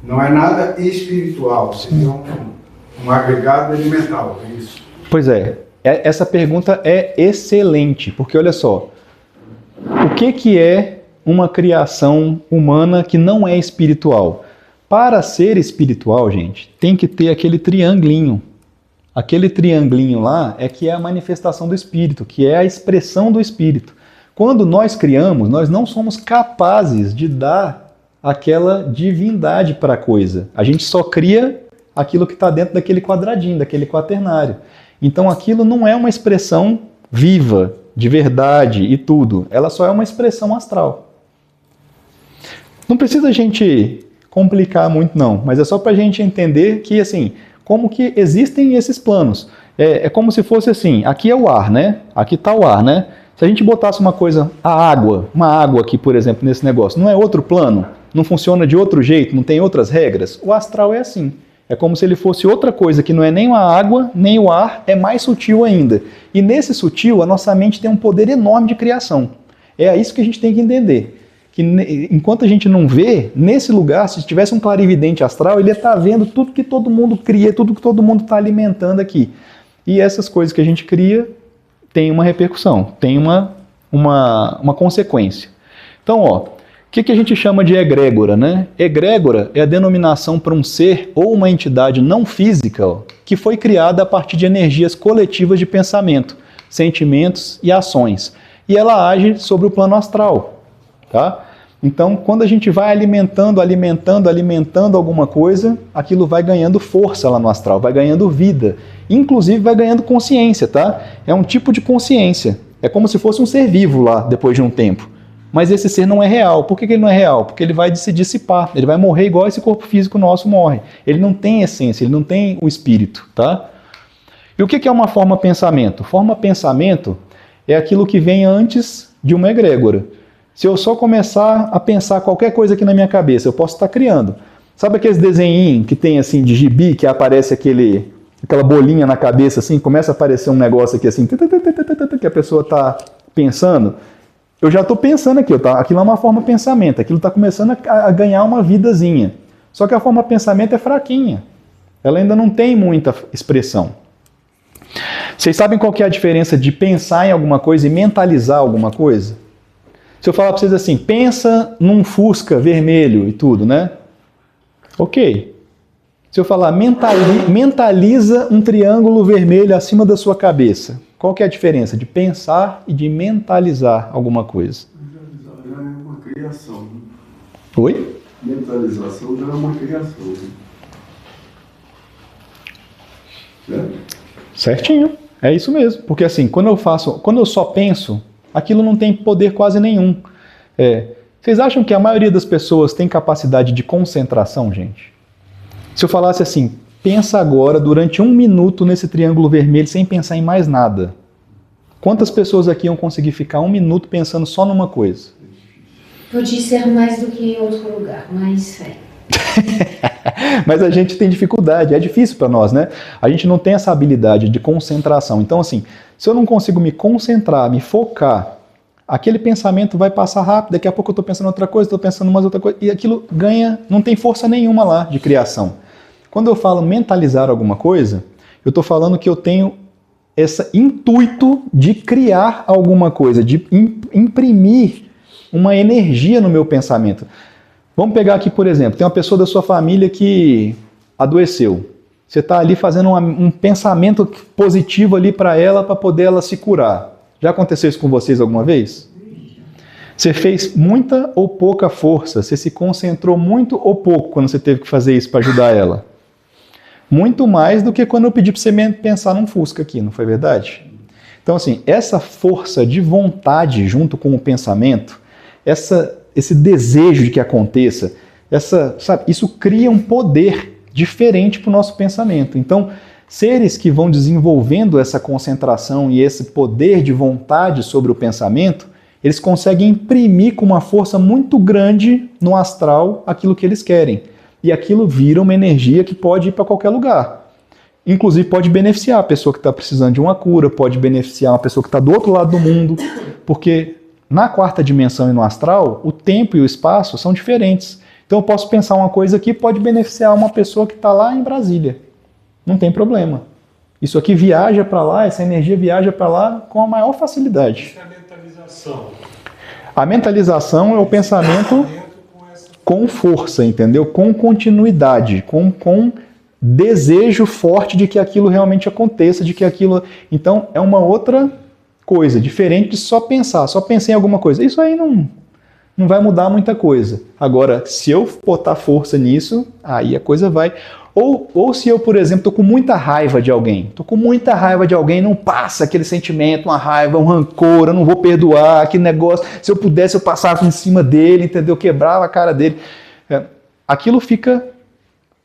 não é nada espiritual, seria um agregado elemental, é isso? Pois é, essa pergunta é excelente, porque olha só, o que é uma criação humana que não é espiritual? Para ser espiritual, gente, tem que ter aquele triangulinho. Aquele triangulinho lá é que é a manifestação do Espírito, que é a expressão do Espírito. Quando nós criamos, nós não somos capazes de dar aquela divindade para a coisa. A gente só cria aquilo que está dentro daquele quadradinho, daquele quaternário. Então aquilo não é uma expressão viva, de verdade e tudo. Ela só é uma expressão astral. Não precisa a gente complicar muito não, mas é só para a gente entender que assim, como que existem esses planos. É como se fosse assim, aqui é o ar, né? Aqui está o ar, né? Se a gente botasse uma coisa, uma água aqui, por exemplo, nesse negócio, não é outro plano? Não funciona de outro jeito? Não tem outras regras? O astral é assim. É como se ele fosse outra coisa, que não é nem a água, nem o ar, é mais sutil ainda. E nesse sutil, a nossa mente tem um poder enorme de criação. É isso que a gente tem que entender. Que enquanto a gente não vê, nesse lugar, se tivesse um clarividente astral, ele ia estar vendo tudo que todo mundo cria, tudo que todo mundo está alimentando aqui. E essas coisas que a gente cria tem uma repercussão, tem uma consequência. Então, ó, o que a gente chama de egrégora, né? Egrégora é a denominação para um ser ou uma entidade não física, ó, que foi criada a partir de energias coletivas de pensamento, sentimentos e ações. E ela age sobre o plano astral, tá? Então, quando a gente vai alimentando alguma coisa, aquilo vai ganhando força lá no astral, vai ganhando vida. Inclusive vai ganhando consciência, tá? É um tipo de consciência. É como se fosse um ser vivo lá, depois de um tempo. Mas esse ser não é real. Por que ele não é real? Porque ele vai se dissipar. Ele vai morrer igual esse corpo físico nosso morre. Ele não tem essência, ele não tem o espírito, tá? E o que é uma forma pensamento? Forma pensamento é aquilo que vem antes de uma egrégora. Se eu só começar a pensar qualquer coisa aqui na minha cabeça, eu posso estar criando. Sabe aqueles desenhinhos que tem assim de gibi, que aparece aquela bolinha na cabeça assim, começa a aparecer um negócio aqui assim, que a pessoa está pensando? Eu já estou pensando aqui, aquilo é uma forma pensamento, aquilo está começando a ganhar uma vidazinha. Só que a forma pensamento é fraquinha. Ela ainda não tem muita expressão. Vocês sabem qual que é a diferença de pensar em alguma coisa e mentalizar alguma coisa? Se eu falar para vocês assim, pensa num Fusca vermelho e tudo, né? Ok. Se eu falar, mentaliza um triângulo vermelho acima da sua cabeça. Qual que é a diferença de pensar e de mentalizar alguma coisa? Mentalizar já é uma criação. Oi? Mentalização já é uma criação. Certo? Certinho. É isso mesmo. Porque assim, quando eu só penso, aquilo não tem poder quase nenhum. Vocês acham que a maioria das pessoas tem capacidade de concentração, gente? Se eu falasse assim, pensa agora durante 1 minuto nesse triângulo vermelho sem pensar em mais nada. Quantas pessoas aqui iam conseguir ficar 1 minuto pensando só numa coisa? Pode ser mais do que em outro lugar, mas Mas a gente tem dificuldade, é difícil para nós, né? A gente não tem essa habilidade de concentração. Então, assim, se eu não consigo me concentrar, me focar, aquele pensamento vai passar rápido, daqui a pouco eu estou pensando em outra coisa, estou pensando em mais outra coisa, e aquilo ganha, não tem força nenhuma lá de criação. Quando eu falo mentalizar alguma coisa, eu estou falando que eu tenho esse intuito de criar alguma coisa, de imprimir uma energia no meu pensamento. Vamos pegar aqui, por exemplo, tem uma pessoa da sua família que adoeceu. Você está ali fazendo um pensamento positivo ali para ela, para poder ela se curar. Já aconteceu isso com vocês alguma vez? Você fez muita ou pouca força? Você se concentrou muito ou pouco quando você teve que fazer isso para ajudar ela? Muito mais do que quando eu pedi para você pensar num Fusca aqui, não foi verdade? Então, assim, essa força de vontade junto com o pensamento, esse desejo de que aconteça, isso cria um poder diferente para o nosso pensamento. Então, seres que vão desenvolvendo essa concentração e esse poder de vontade sobre o pensamento, eles conseguem imprimir com uma força muito grande no astral aquilo que eles querem. E aquilo vira uma energia que pode ir para qualquer lugar. Inclusive pode beneficiar a pessoa que está precisando de uma cura, pode beneficiar uma pessoa que está do outro lado do mundo, porque na 4ª dimensão e no astral, o tempo e o espaço são diferentes. Então eu posso pensar uma coisa aqui que pode beneficiar uma pessoa que está lá em Brasília. Não tem problema. Isso aqui viaja para lá, essa energia viaja para lá com a maior facilidade. Isso é a mentalização. A mentalização é o pensamento com força, entendeu? Com continuidade, com desejo forte de que aquilo realmente aconteça, de que aquilo... Então, é uma outra coisa, diferente de só pensar. Só pensei em alguma coisa. Isso aí não vai mudar muita coisa. Agora, se eu botar força nisso, aí a coisa vai... Ou se eu, por exemplo, estou com muita raiva de alguém, não passa aquele sentimento, uma raiva, um rancor, eu não vou perdoar, aquele negócio, se eu pudesse eu passava em cima dele, entendeu? Quebrava a cara dele. Aquilo fica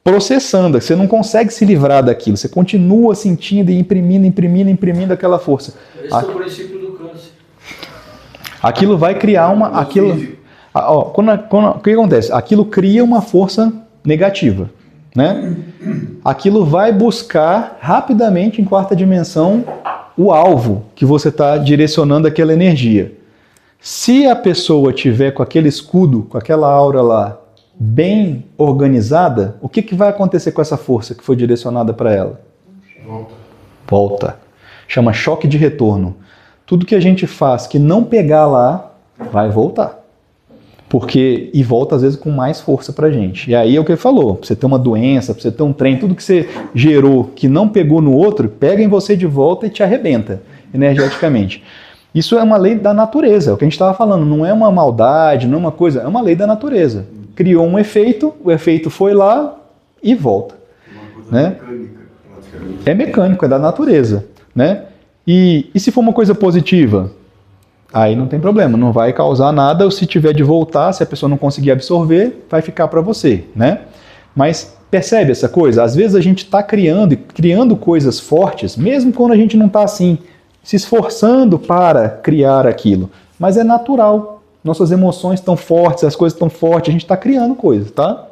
processando, você não consegue se livrar daquilo, você continua sentindo e imprimindo aquela força. Esse é o princípio do câncer. Aquilo vai criar uma... o que acontece? Aquilo cria uma força negativa. Né? Aquilo vai buscar rapidamente em quarta dimensão o alvo que você está direcionando aquela energia. Se a pessoa tiver com aquele escudo, com aquela aura lá, bem organizada, o que vai acontecer com essa força que foi direcionada para ela? Volta. Chama choque de retorno. Tudo que a gente faz que não pegar lá, vai voltar. E volta às vezes com mais força pra gente. E aí é o que ele falou, pra você ter uma doença, pra você ter um trem, tudo que você gerou que não pegou no outro, pega em você de volta e te arrebenta energeticamente. Isso é uma lei da natureza, é o que a gente estava falando, não é uma maldade, não é uma coisa, é uma lei da natureza. Criou um efeito, o efeito foi lá e volta. Uma coisa Né? mecânica, praticamente. É mecânico, é da natureza. Né? E se for uma coisa positiva? Aí não tem problema, não vai causar nada, ou se tiver de voltar, se a pessoa não conseguir absorver, vai ficar para você, né? Mas percebe essa coisa? Às vezes a gente está criando coisas fortes, mesmo quando a gente não está assim, se esforçando para criar aquilo. Mas é natural, nossas emoções estão fortes, as coisas estão fortes, a gente está criando coisas, tá?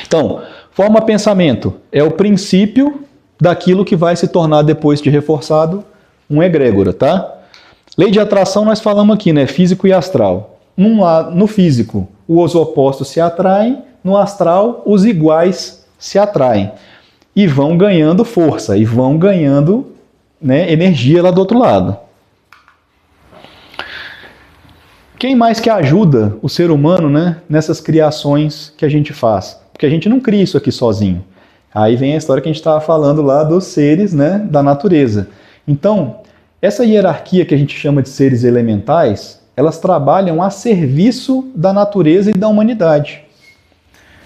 Então, forma pensamento é o princípio daquilo que vai se tornar, depois de reforçado, um egrégora, tá? Lei de atração nós falamos aqui, né? Físico e astral. No físico, os opostos se atraem, no astral, os iguais se atraem. E vão ganhando força, e vão ganhando, né, energia lá do outro lado. Quem mais que ajuda o ser humano, né, nessas criações que a gente faz? Porque a gente não cria isso aqui sozinho. Aí vem a história que a gente estava falando lá dos seres, né, da natureza. Então, essa hierarquia que a gente chama de seres elementais, elas trabalham a serviço da natureza e da humanidade.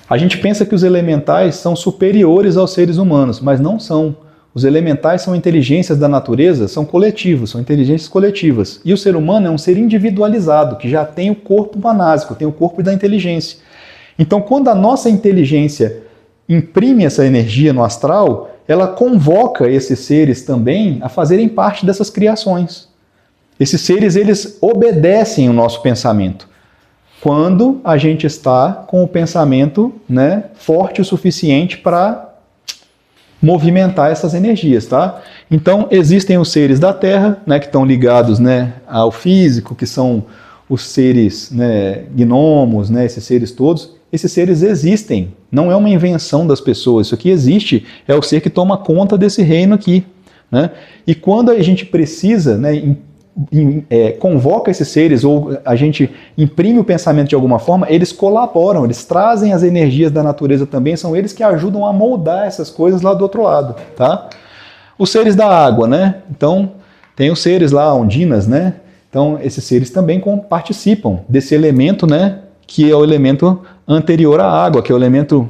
A gente pensa que os elementais são superiores aos seres humanos, mas não são. Os elementais são inteligências da natureza, são coletivos, são inteligências coletivas. E o ser humano é um ser individualizado, que já tem o corpo manásico, tem o corpo da inteligência. Então, quando a nossa inteligência imprime essa energia no astral, ela convoca esses seres também a fazerem parte dessas criações. Esses seres, eles obedecem o nosso pensamento. Quando a gente está com o pensamento, né, forte o suficiente para movimentar essas energias, tá? Então, existem os seres da Terra, né, que estão ligados, né, ao físico, que são os seres, né, gnomos, né, esses seres todos. Esses seres existem, não é uma invenção das pessoas, isso aqui existe, é o ser que toma conta desse reino aqui, né? E quando a gente precisa, né, convoca esses seres, ou a gente imprime o pensamento de alguma forma, eles colaboram, eles trazem as energias da natureza também, são eles que ajudam a moldar essas coisas lá do outro lado, tá? Os seres da água, né? Então, tem os seres lá, ondinas, né? Então, esses seres também participam desse elemento, né, que é o elemento anterior à água, que é o elemento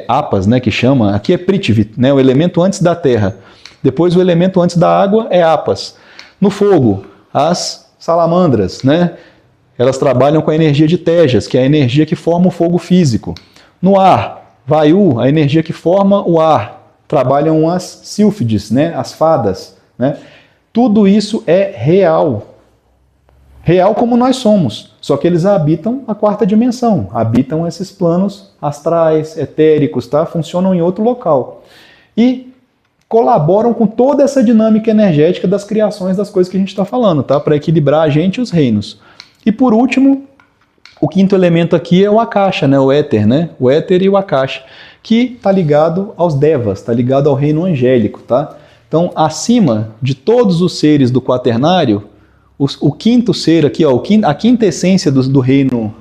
Apas, né, que chama, aqui é Prithvi, né, o elemento antes da terra. Depois o elemento antes da água é Apas. No fogo, as salamandras, né, elas trabalham com a energia de Tejas, que é a energia que forma o fogo físico. No ar, Vayu, a energia que forma o ar. Trabalham as sílfides, né, as fadas, né. Tudo isso é real. Real como nós somos, só que eles habitam a quarta dimensão, habitam esses planos astrais, etéricos, tá? Funcionam em outro local. E colaboram com toda essa dinâmica energética das criações das coisas que a gente está falando, tá? Para equilibrar a gente e os reinos. E por último, o quinto elemento aqui é o Akasha, né? O éter, né? O éter e o Akasha, que está ligado aos devas, está ligado ao reino angélico, tá? Então, acima de todos os seres do quaternário, o quinto ser aqui, ó, a quinta essência do reino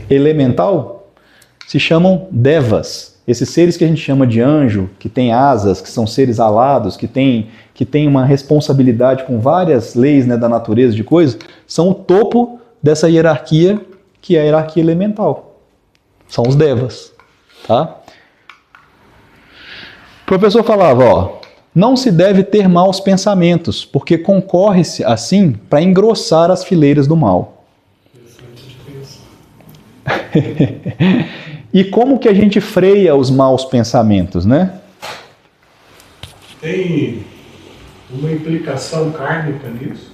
elemental se chamam devas. Esses seres que a gente chama de anjo, que têm asas, que são seres alados, que têm uma responsabilidade com várias leis, né, da natureza de coisas, são o topo dessa hierarquia, que é a hierarquia elemental. São os devas. Tá? O professor falava, ó, não se deve ter maus pensamentos, porque concorre-se assim para engrossar as fileiras do mal. E como que a gente freia os maus pensamentos, né? Tem uma implicação kármica nisso?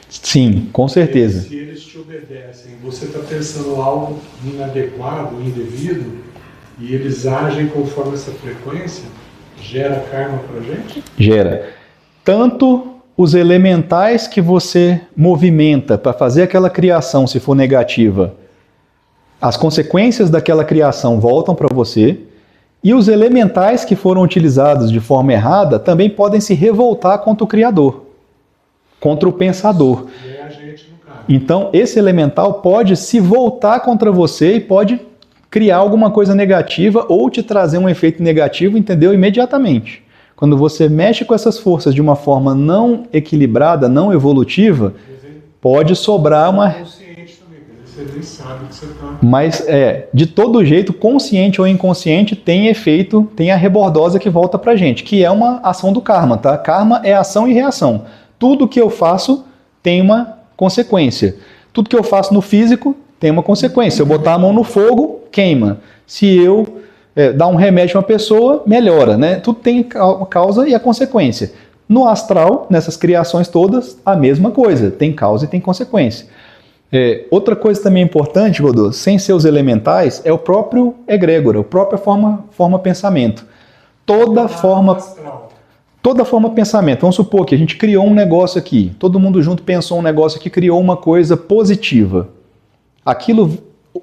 Sim, com certeza. Se eles te obedecem, você está pensando algo inadequado, indevido, e eles agem conforme essa frequência, gera karma para a gente? Gera. Tanto os elementais que você movimenta para fazer aquela criação, se for negativa, as consequências daquela criação voltam para você, e os elementais que foram utilizados de forma errada também podem se revoltar contra o Criador, contra o Pensador. E é a gente no karma. Então, esse elemental pode se voltar contra você e pode criar alguma coisa negativa ou te trazer um efeito negativo, entendeu? Imediatamente. Quando você mexe com essas forças de uma forma não equilibrada, não evolutiva, pode sobrar uma... Você nem sabe que você está... Mas, de todo jeito, consciente ou inconsciente, tem efeito, tem a rebordosa que volta pra gente, que é uma ação do karma, tá? Karma é ação e reação. Tudo que eu faço tem uma consequência. Tudo que eu faço no físico tem uma consequência. Se eu botar a mão no fogo, queima. Se eu dar um remédio a uma pessoa, melhora, né? Tudo tem a causa e a consequência. No astral, nessas criações todas, a mesma coisa. Tem causa e tem consequência. Outra coisa também importante, Godô, sem seus elementais, é o próprio egrégora, a própria forma pensamento. Toda forma pensamento. Vamos supor que a gente criou um negócio aqui, todo mundo junto pensou um negócio aqui, criou uma coisa positiva.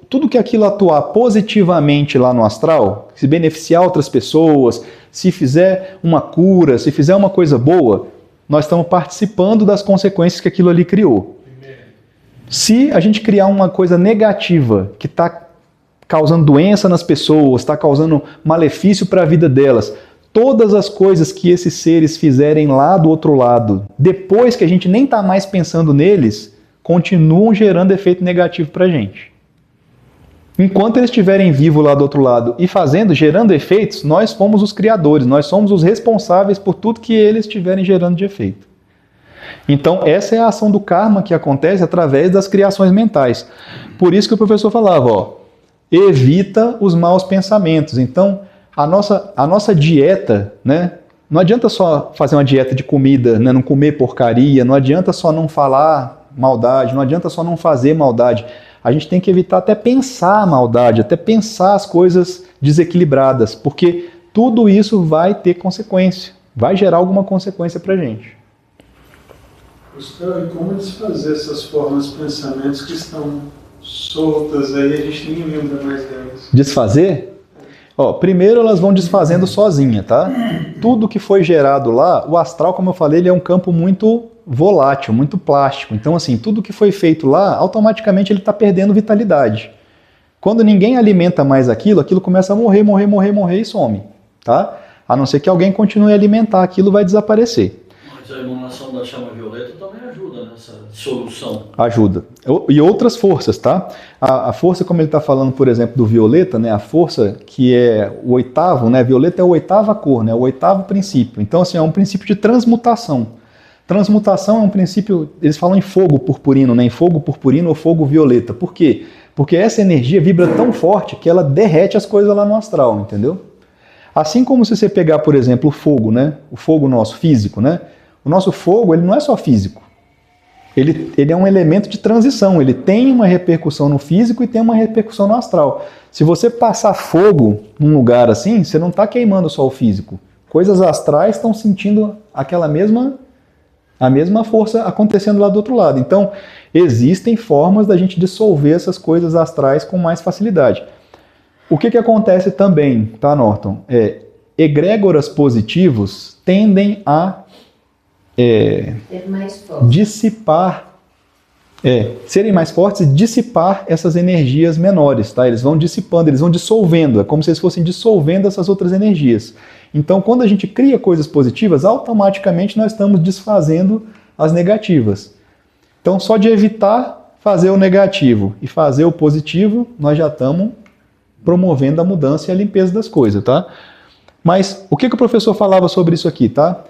Tudo que aquilo atuar positivamente lá no astral, se beneficiar outras pessoas, se fizer uma cura, se fizer uma coisa boa, nós estamos participando das consequências que aquilo ali criou. Se a gente criar uma coisa negativa, que está causando doença nas pessoas, está causando malefício para a vida delas, todas as coisas que esses seres fizerem lá do outro lado, depois que a gente nem está mais pensando neles, continuam gerando efeito negativo para a gente. Enquanto eles estiverem vivos lá do outro lado e gerando efeitos, nós fomos os criadores, nós somos os responsáveis por tudo que eles estiverem gerando de efeito. Então, essa é a ação do karma que acontece através das criações mentais. Por isso que o professor falava, evita os maus pensamentos. Então, a nossa dieta, né, não adianta só fazer uma dieta de comida, né, não comer porcaria, não adianta só não falar maldade, não adianta só não fazer maldade. A gente tem que evitar até pensar a maldade, até pensar as coisas desequilibradas, porque tudo isso vai ter consequência, vai gerar alguma consequência para a gente. Gustavo, e como desfazer essas formas de pensamentos que estão soltas aí, a gente nem lembra mais delas? Desfazer? Primeiro elas vão desfazendo sozinha, tá? Tudo que foi gerado lá, o astral, como eu falei, ele é um campo muito volátil, muito plástico. Então, assim, tudo que foi feito lá, automaticamente ele está perdendo vitalidade. Quando ninguém alimenta mais aquilo começa a morrer e some, tá? A não ser que alguém continue a alimentar, aquilo vai desaparecer. Mas a emanação da chama violeta também ajuda nessa solução. Ajuda. E outras forças, tá? A força, como ele está falando, por exemplo, do violeta, né? A força que é o oitavo, né? Violeta é a oitava cor, né? O oitavo princípio. Então, assim, é um princípio de transmutação. Transmutação é um princípio, eles falam em fogo purpurino, né? Em fogo purpurino ou fogo violeta. Por quê? Porque essa energia vibra tão forte que ela derrete as coisas lá no astral, entendeu? Assim como se você pegar, por exemplo, o fogo, né? O fogo nosso físico, né? O nosso fogo, ele não é só físico. Ele é um elemento de transição. Ele tem uma repercussão no físico e tem uma repercussão no astral. Se você passar fogo num lugar assim, você não está queimando só o físico. Coisas astrais estão sentindo a mesma força acontecendo lá do outro lado. Então, existem formas da gente dissolver essas coisas astrais com mais facilidade. O que acontece também, tá, Norton? Egrégoras positivos tendem a dissipar serem mais fortes e dissipar essas energias menores, tá? Eles vão dissipando, eles vão dissolvendo, é como se eles fossem dissolvendo essas outras energias. Então, quando a gente cria coisas positivas, automaticamente nós estamos desfazendo as negativas. Então, só de evitar fazer o negativo e fazer o positivo, nós já estamos promovendo a mudança e a limpeza das coisas, tá? Mas o que o professor falava sobre isso aqui, tá?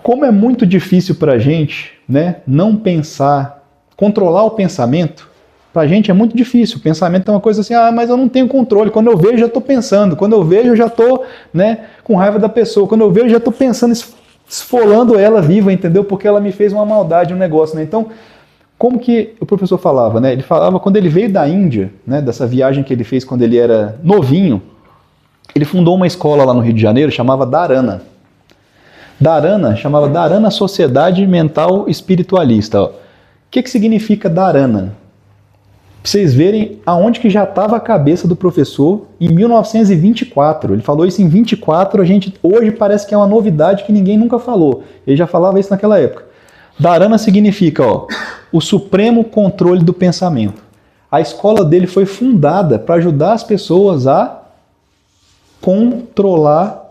Como é muito difícil para a gente, né, não pensar, controlar o pensamento, para a gente é muito difícil. O pensamento é uma coisa assim, mas eu não tenho controle. Quando eu vejo, já estou pensando. Quando eu vejo, eu já estou, né, com raiva da pessoa. Quando eu vejo, já estou pensando, esfolando ela viva, entendeu? Porque ela me fez uma maldade, um negócio, né? Então, como que o professor falava, né? Ele falava quando ele veio da Índia, né, dessa viagem que ele fez quando ele era novinho, ele fundou uma escola lá no Rio de Janeiro, chamava Dharana. Chamava Dharana Sociedade Mental Espiritualista. Ó. O que significa Dharana? Para vocês verem aonde que já estava a cabeça do professor em 1924. Ele falou isso em 24, a gente hoje parece que é uma novidade que ninguém nunca falou. Ele já falava isso naquela época. Dharana significa o supremo controle do pensamento. A escola dele foi fundada para ajudar as pessoas a controlar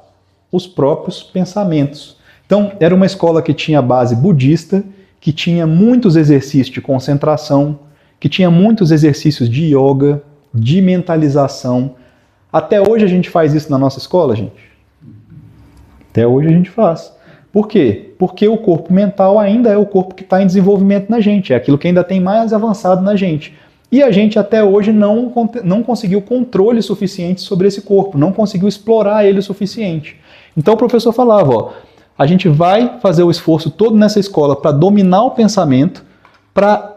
os próprios pensamentos. Então, era uma escola que tinha base budista, que tinha muitos exercícios de concentração, que tinha muitos exercícios de yoga, de mentalização. Até hoje a gente faz isso na nossa escola, gente. Até hoje a gente faz. Por quê? Porque o corpo mental ainda é o corpo que está em desenvolvimento na gente, é aquilo que ainda tem mais avançado na gente. E a gente até hoje não conseguiu controle suficiente sobre esse corpo, não conseguiu explorar ele o suficiente. Então o professor falava, a gente vai fazer o esforço todo nessa escola para dominar o pensamento, para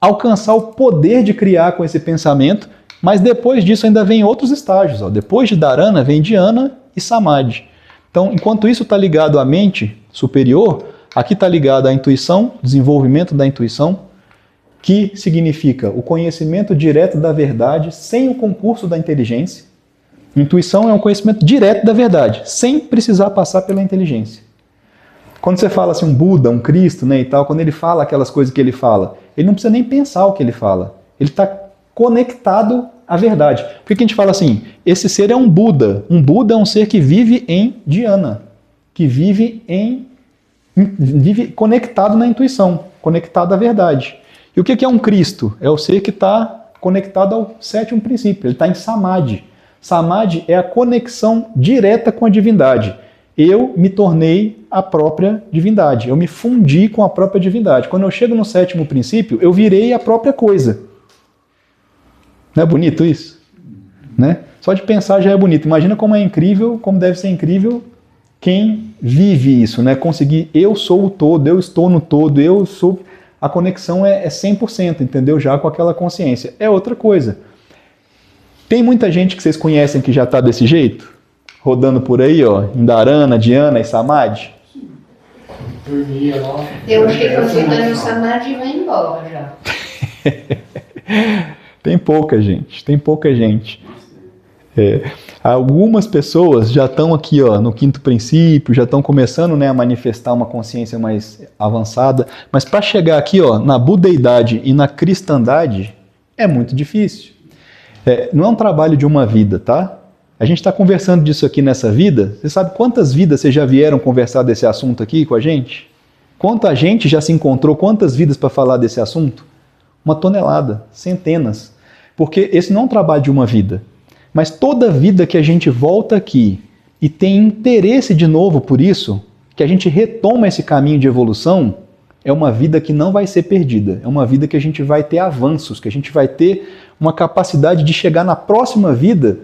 alcançar o poder de criar com esse pensamento, mas depois disso ainda vem outros estágios. Depois de Dharana vem Dhyana e Samadhi. Então, enquanto isso está ligado à mente superior, aqui está ligado à intuição, desenvolvimento da intuição, que significa o conhecimento direto da verdade sem o concurso da inteligência. Intuição é um conhecimento direto da verdade, sem precisar passar pela inteligência. Quando você fala assim, um Buda, um Cristo, né, e tal, quando ele fala aquelas coisas que ele fala, ele não precisa nem pensar o que ele fala. Ele está conectado à verdade. Por que a gente fala assim? Esse ser é um Buda. Um Buda é um ser que vive em dhyana, que vive conectado na intuição, conectado à verdade. E o que é um Cristo? É o ser que está conectado ao sétimo princípio. Ele está em Samadhi. Samadhi é a conexão direta com a divindade. Eu me tornei a própria divindade. Eu me fundi com a própria divindade. Quando eu chego no sétimo princípio, eu virei a própria coisa. Não é bonito isso? Né? Só de pensar já é bonito. Imagina como é incrível, como deve ser incrível quem vive isso, né? Conseguir, eu sou o todo, eu estou no todo, eu sou... A conexão é 100%, entendeu? Já com aquela consciência. É outra coisa. Tem muita gente que vocês conhecem que já está desse jeito? Rodando por aí, em Dharana, Dhyana e Samadhi? Eu acho que quando chega no Samadhi vai embora já. Tem pouca gente. Algumas pessoas já estão aqui no quinto princípio, já estão começando, né, a manifestar uma consciência mais avançada, mas para chegar aqui na budeidade e na cristandade é muito difícil. Não é um trabalho de uma vida, tá? A gente está conversando disso aqui nessa vida. Você sabe quantas vidas vocês já vieram conversar desse assunto aqui com a gente? Quanta gente já se encontrou, quantas vidas para falar desse assunto? 1 tonelada, centenas. Porque esse não é um trabalho de uma vida. Mas toda vida que a gente volta aqui e tem interesse de novo por isso, que a gente retoma esse caminho de evolução, é uma vida que não vai ser perdida. É uma vida que a gente vai ter avanços, que a gente vai ter uma capacidade de chegar na próxima vida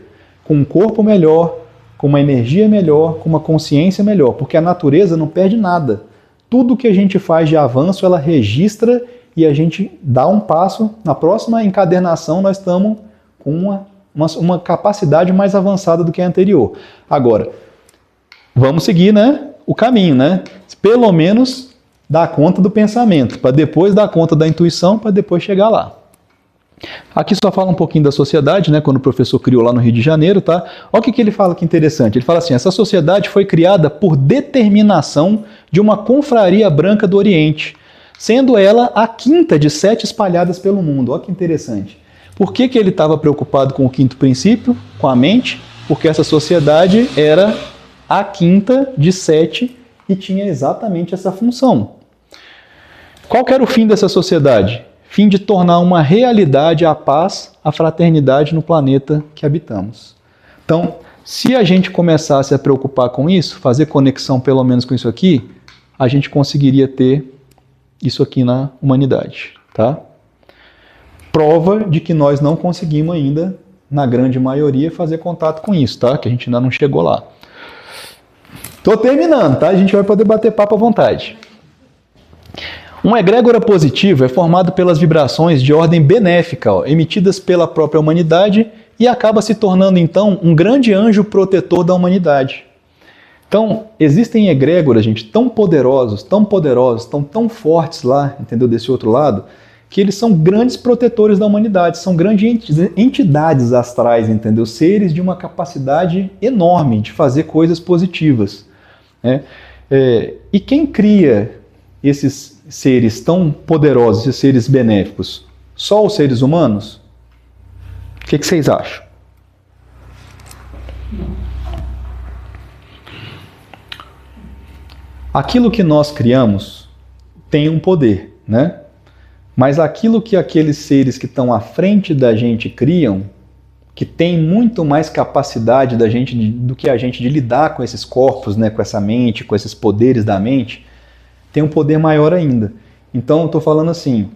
com um corpo melhor, com uma energia melhor, com uma consciência melhor, porque a natureza não perde nada. Tudo que a gente faz de avanço, ela registra e a gente dá um passo. Na próxima encadernação, nós estamos com uma capacidade mais avançada do que a anterior. Agora, vamos seguir, né, o caminho, né? Pelo menos dar conta do pensamento, para depois dar conta da intuição, para depois chegar lá. Aqui só fala um pouquinho da sociedade, né, quando o professor criou lá no Rio de Janeiro, tá? Olha o que ele fala que interessante. Ele fala assim, essa sociedade foi criada por determinação de uma confraria branca do Oriente. sendo ela a quinta de 7 espalhadas pelo mundo. Olha que interessante. Por que ele estava preocupado com o quinto princípio, com a mente? Porque essa sociedade era a quinta de 7 e tinha exatamente essa função. Qual que era o fim dessa sociedade? Fim de tornar uma realidade a paz, a fraternidade no planeta que habitamos. Então, se a gente começasse a preocupar com isso, fazer conexão pelo menos com isso aqui, a gente conseguiria ter isso aqui na humanidade, tá? Prova de que nós não conseguimos ainda, na grande maioria, fazer contato com isso, tá? Que a gente ainda não chegou lá. Tô terminando, tá? A gente vai poder bater papo à vontade. Uma egrégora positiva é formado pelas vibrações de ordem benéfica, emitidas pela própria humanidade e acaba se tornando, então, um grande anjo protetor da humanidade. Então, existem egrégoras, gente, tão poderosos, tão fortes lá, entendeu, desse outro lado, que eles são grandes protetores da humanidade, são grandes entidades astrais, entendeu? Seres de uma capacidade enorme de fazer coisas positivas, né? E quem cria esses seres tão poderosos, esses seres benéficos? Só os seres humanos? O que vocês acham? Aquilo que nós criamos tem um poder, né? Mas aquilo que aqueles seres que estão à frente da gente criam, que tem muito mais capacidade da gente do que a gente de lidar com esses corpos, né, com essa mente, com esses poderes da mente, tem um poder maior ainda. Então, eu estou falando assim,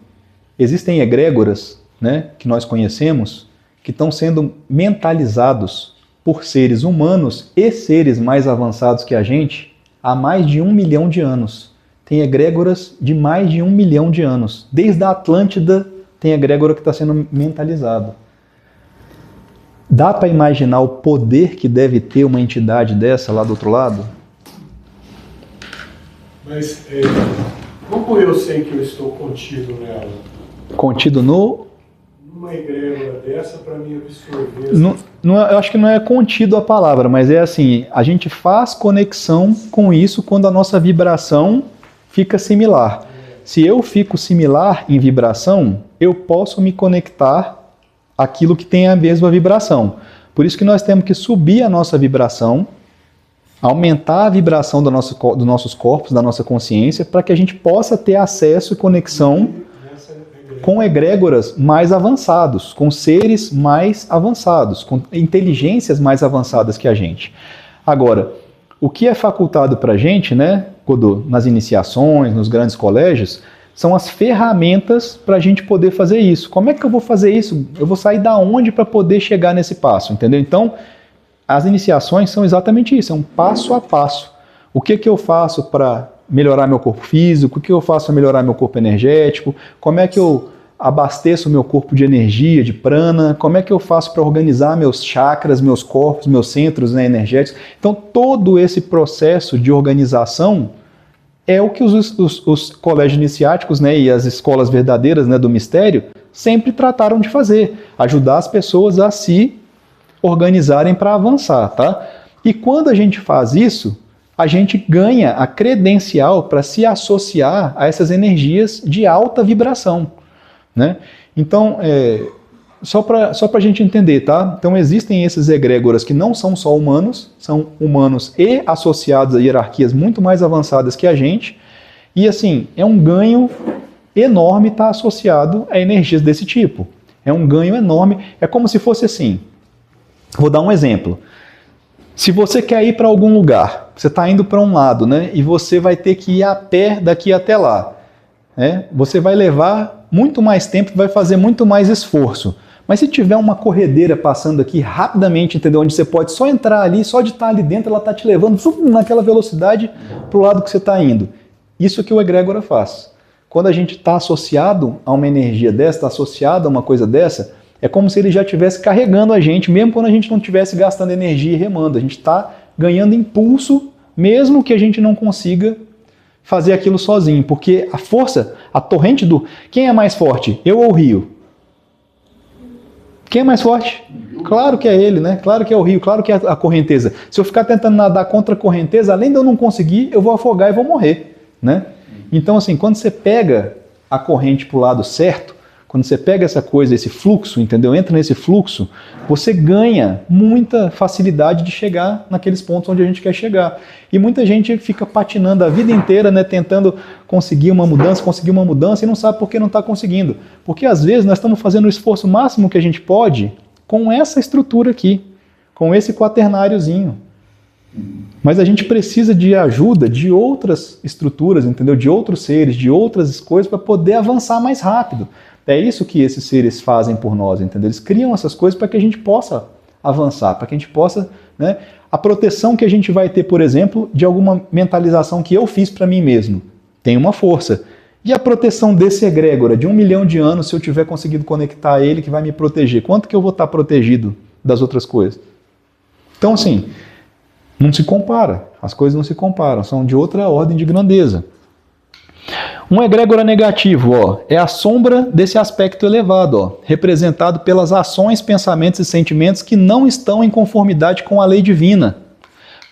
existem egrégoras, né, que nós conhecemos, que estão sendo mentalizados por seres humanos e seres mais avançados que a gente há mais de 1 milhão de anos. Tem egrégoras de mais de 1 milhão de anos. Desde a Atlântida tem egrégora que está sendo mentalizado. Dá para imaginar o poder que deve ter uma entidade dessa lá do outro lado? Mas como eu sei que eu estou contido nela? Contido no... Numa egrégora dessa para me absorver... Eu acho que não é contido a palavra, mas é assim, a gente faz conexão com isso quando a nossa vibração fica similar. Se eu fico similar em vibração, eu posso me conectar àquilo que tem a mesma vibração. Por isso que nós temos que subir a nossa vibração, aumentar a vibração dos nossos corpos, da nossa consciência, para que a gente possa ter acesso e conexão com egrégoras mais avançados, com seres mais avançados, com inteligências mais avançadas que a gente. Agora, o que é facultado para a gente, né, Godô, nas iniciações, nos grandes colégios, são as ferramentas para a gente poder fazer isso. Como é que eu vou fazer isso? Eu vou sair da onde para poder chegar nesse passo, entendeu? Então, as iniciações são exatamente isso, é um passo a passo. O que eu faço para melhorar meu corpo físico? O que eu faço para melhorar meu corpo energético? Como é que eu abasteço o meu corpo de energia, de prana? Como é que eu faço para organizar meus chakras, meus corpos, meus centros, né, energéticos? Então, todo esse processo de organização é o que os colégios iniciáticos, né, e as escolas verdadeiras, né, do mistério sempre trataram de fazer. Ajudar as pessoas a se organizarem para avançar, tá? E quando a gente faz isso, a gente ganha a credencial para se associar a essas energias de alta vibração, né? Então, só para a gente entender, tá? Então, existem esses egrégoras que não são só humanos, são humanos e associados a hierarquias muito mais avançadas que a gente, e assim, é um ganho enorme estar associado a energias desse tipo. É um ganho enorme, é como se fosse assim. Vou dar um exemplo. Se você quer ir para algum lugar, você está indo para um lado, né? E você vai ter que ir a pé daqui até lá, né? Você vai levar muito mais tempo, vai fazer muito mais esforço. Mas se tiver uma corredeira passando aqui rapidamente, entendeu? Onde você pode só entrar ali, só de estar ali dentro, ela está te levando naquela velocidade para o lado que você está indo. Isso que o egrégora faz. Quando a gente está associado a uma energia dessa, está associado a uma coisa dessa, é como se ele já estivesse carregando a gente, mesmo quando a gente não estivesse gastando energia e remando. A gente está ganhando impulso, mesmo que a gente não consiga fazer aquilo sozinho. Porque a força, a torrente do... Quem é mais forte? Eu ou o rio? Quem é mais forte? Claro que é ele, né? Claro que é o rio, claro que é a correnteza. Se eu ficar tentando nadar contra a correnteza, além de eu não conseguir, eu vou afogar e vou morrer, né? Então, assim, quando você pega a corrente para o lado certo, quando você pega essa coisa, esse fluxo, entendeu? Entra nesse fluxo, você ganha muita facilidade de chegar naqueles pontos onde a gente quer chegar. E muita gente fica patinando a vida inteira, né, tentando conseguir uma mudança e não sabe por que não está conseguindo. Porque às vezes nós estamos fazendo o esforço máximo que a gente pode com essa estrutura aqui, com esse quaternáriozinho. Mas a gente precisa de ajuda de outras estruturas, entendeu? De outros seres, de outras coisas para poder avançar mais rápido. É isso que esses seres fazem por nós, entendeu? Eles criam essas coisas para que a gente possa avançar, para que a gente possa, né? A proteção que a gente vai ter, por exemplo, de alguma mentalização que eu fiz para mim mesmo, tem uma força. E a proteção desse egrégora de 1 milhão de anos, se eu tiver conseguido conectar a ele, que vai me proteger, quanto que eu vou estar protegido das outras coisas? Então, assim, não se compara, as coisas não se comparam, são de outra ordem de grandeza. Um egrégora negativo, ó, é a sombra desse aspecto elevado, ó, representado pelas ações, pensamentos e sentimentos que não estão em conformidade com a lei divina.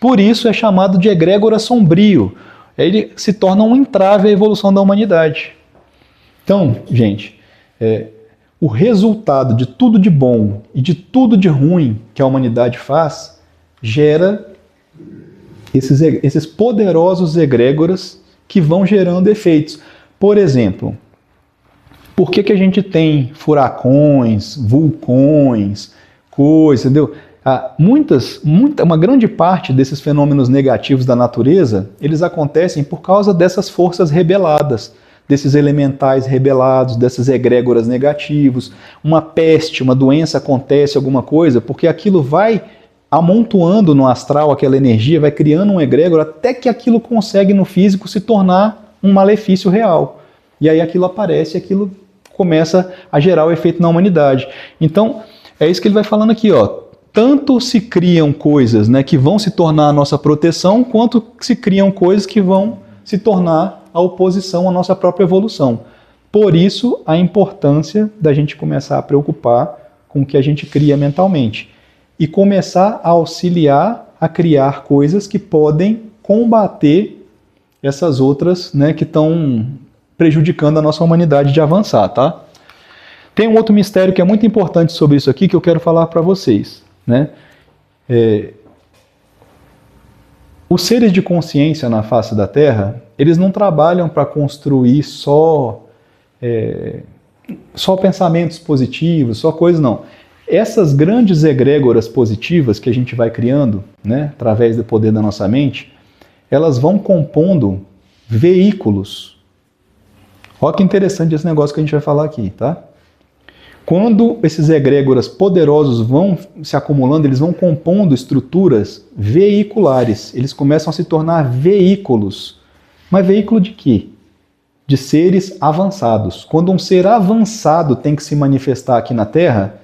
Por isso é chamado de egrégora sombrio. Ele se torna um entrave à evolução da humanidade. Então, gente, o resultado de tudo de bom e de tudo de ruim que a humanidade faz gera esses poderosos egrégoras que vão gerando efeitos. Por exemplo, por que a gente tem furacões, vulcões, coisas, entendeu? Uma grande parte desses fenômenos negativos da natureza, eles acontecem por causa dessas forças rebeladas, desses elementais rebelados, dessas egrégoras negativos. Uma peste, uma doença acontece, alguma coisa, porque aquilo vai amontoando no astral aquela energia, vai criando um egrégor até que aquilo consegue no físico se tornar um malefício real. E aí aquilo aparece, aquilo começa a gerar o efeito na humanidade. Então, é isso que ele vai falando aqui, ó. Tanto se criam coisas, né, que vão se tornar a nossa proteção, quanto se criam coisas que vão se tornar a oposição à nossa própria evolução. Por isso, a importância da gente começar a preocupar com o que a gente cria mentalmente. E começar a auxiliar a criar coisas que podem combater essas outras, né, que estão prejudicando a nossa humanidade de avançar, tá? Tem um outro mistério que é muito importante sobre isso aqui que eu quero falar para vocês, né? Os seres de consciência na face da Terra, eles não trabalham para construir só pensamentos positivos, só coisas, não. Essas grandes egrégoras positivas que a gente vai criando, né, através do poder da nossa mente, elas vão compondo veículos. Olha que interessante esse negócio que a gente vai falar aqui, tá? Quando esses egrégoras poderosos vão se acumulando, eles vão compondo estruturas veiculares. Eles começam a se tornar veículos. Mas veículo de quê? De seres avançados. Quando um ser avançado tem que se manifestar aqui na Terra,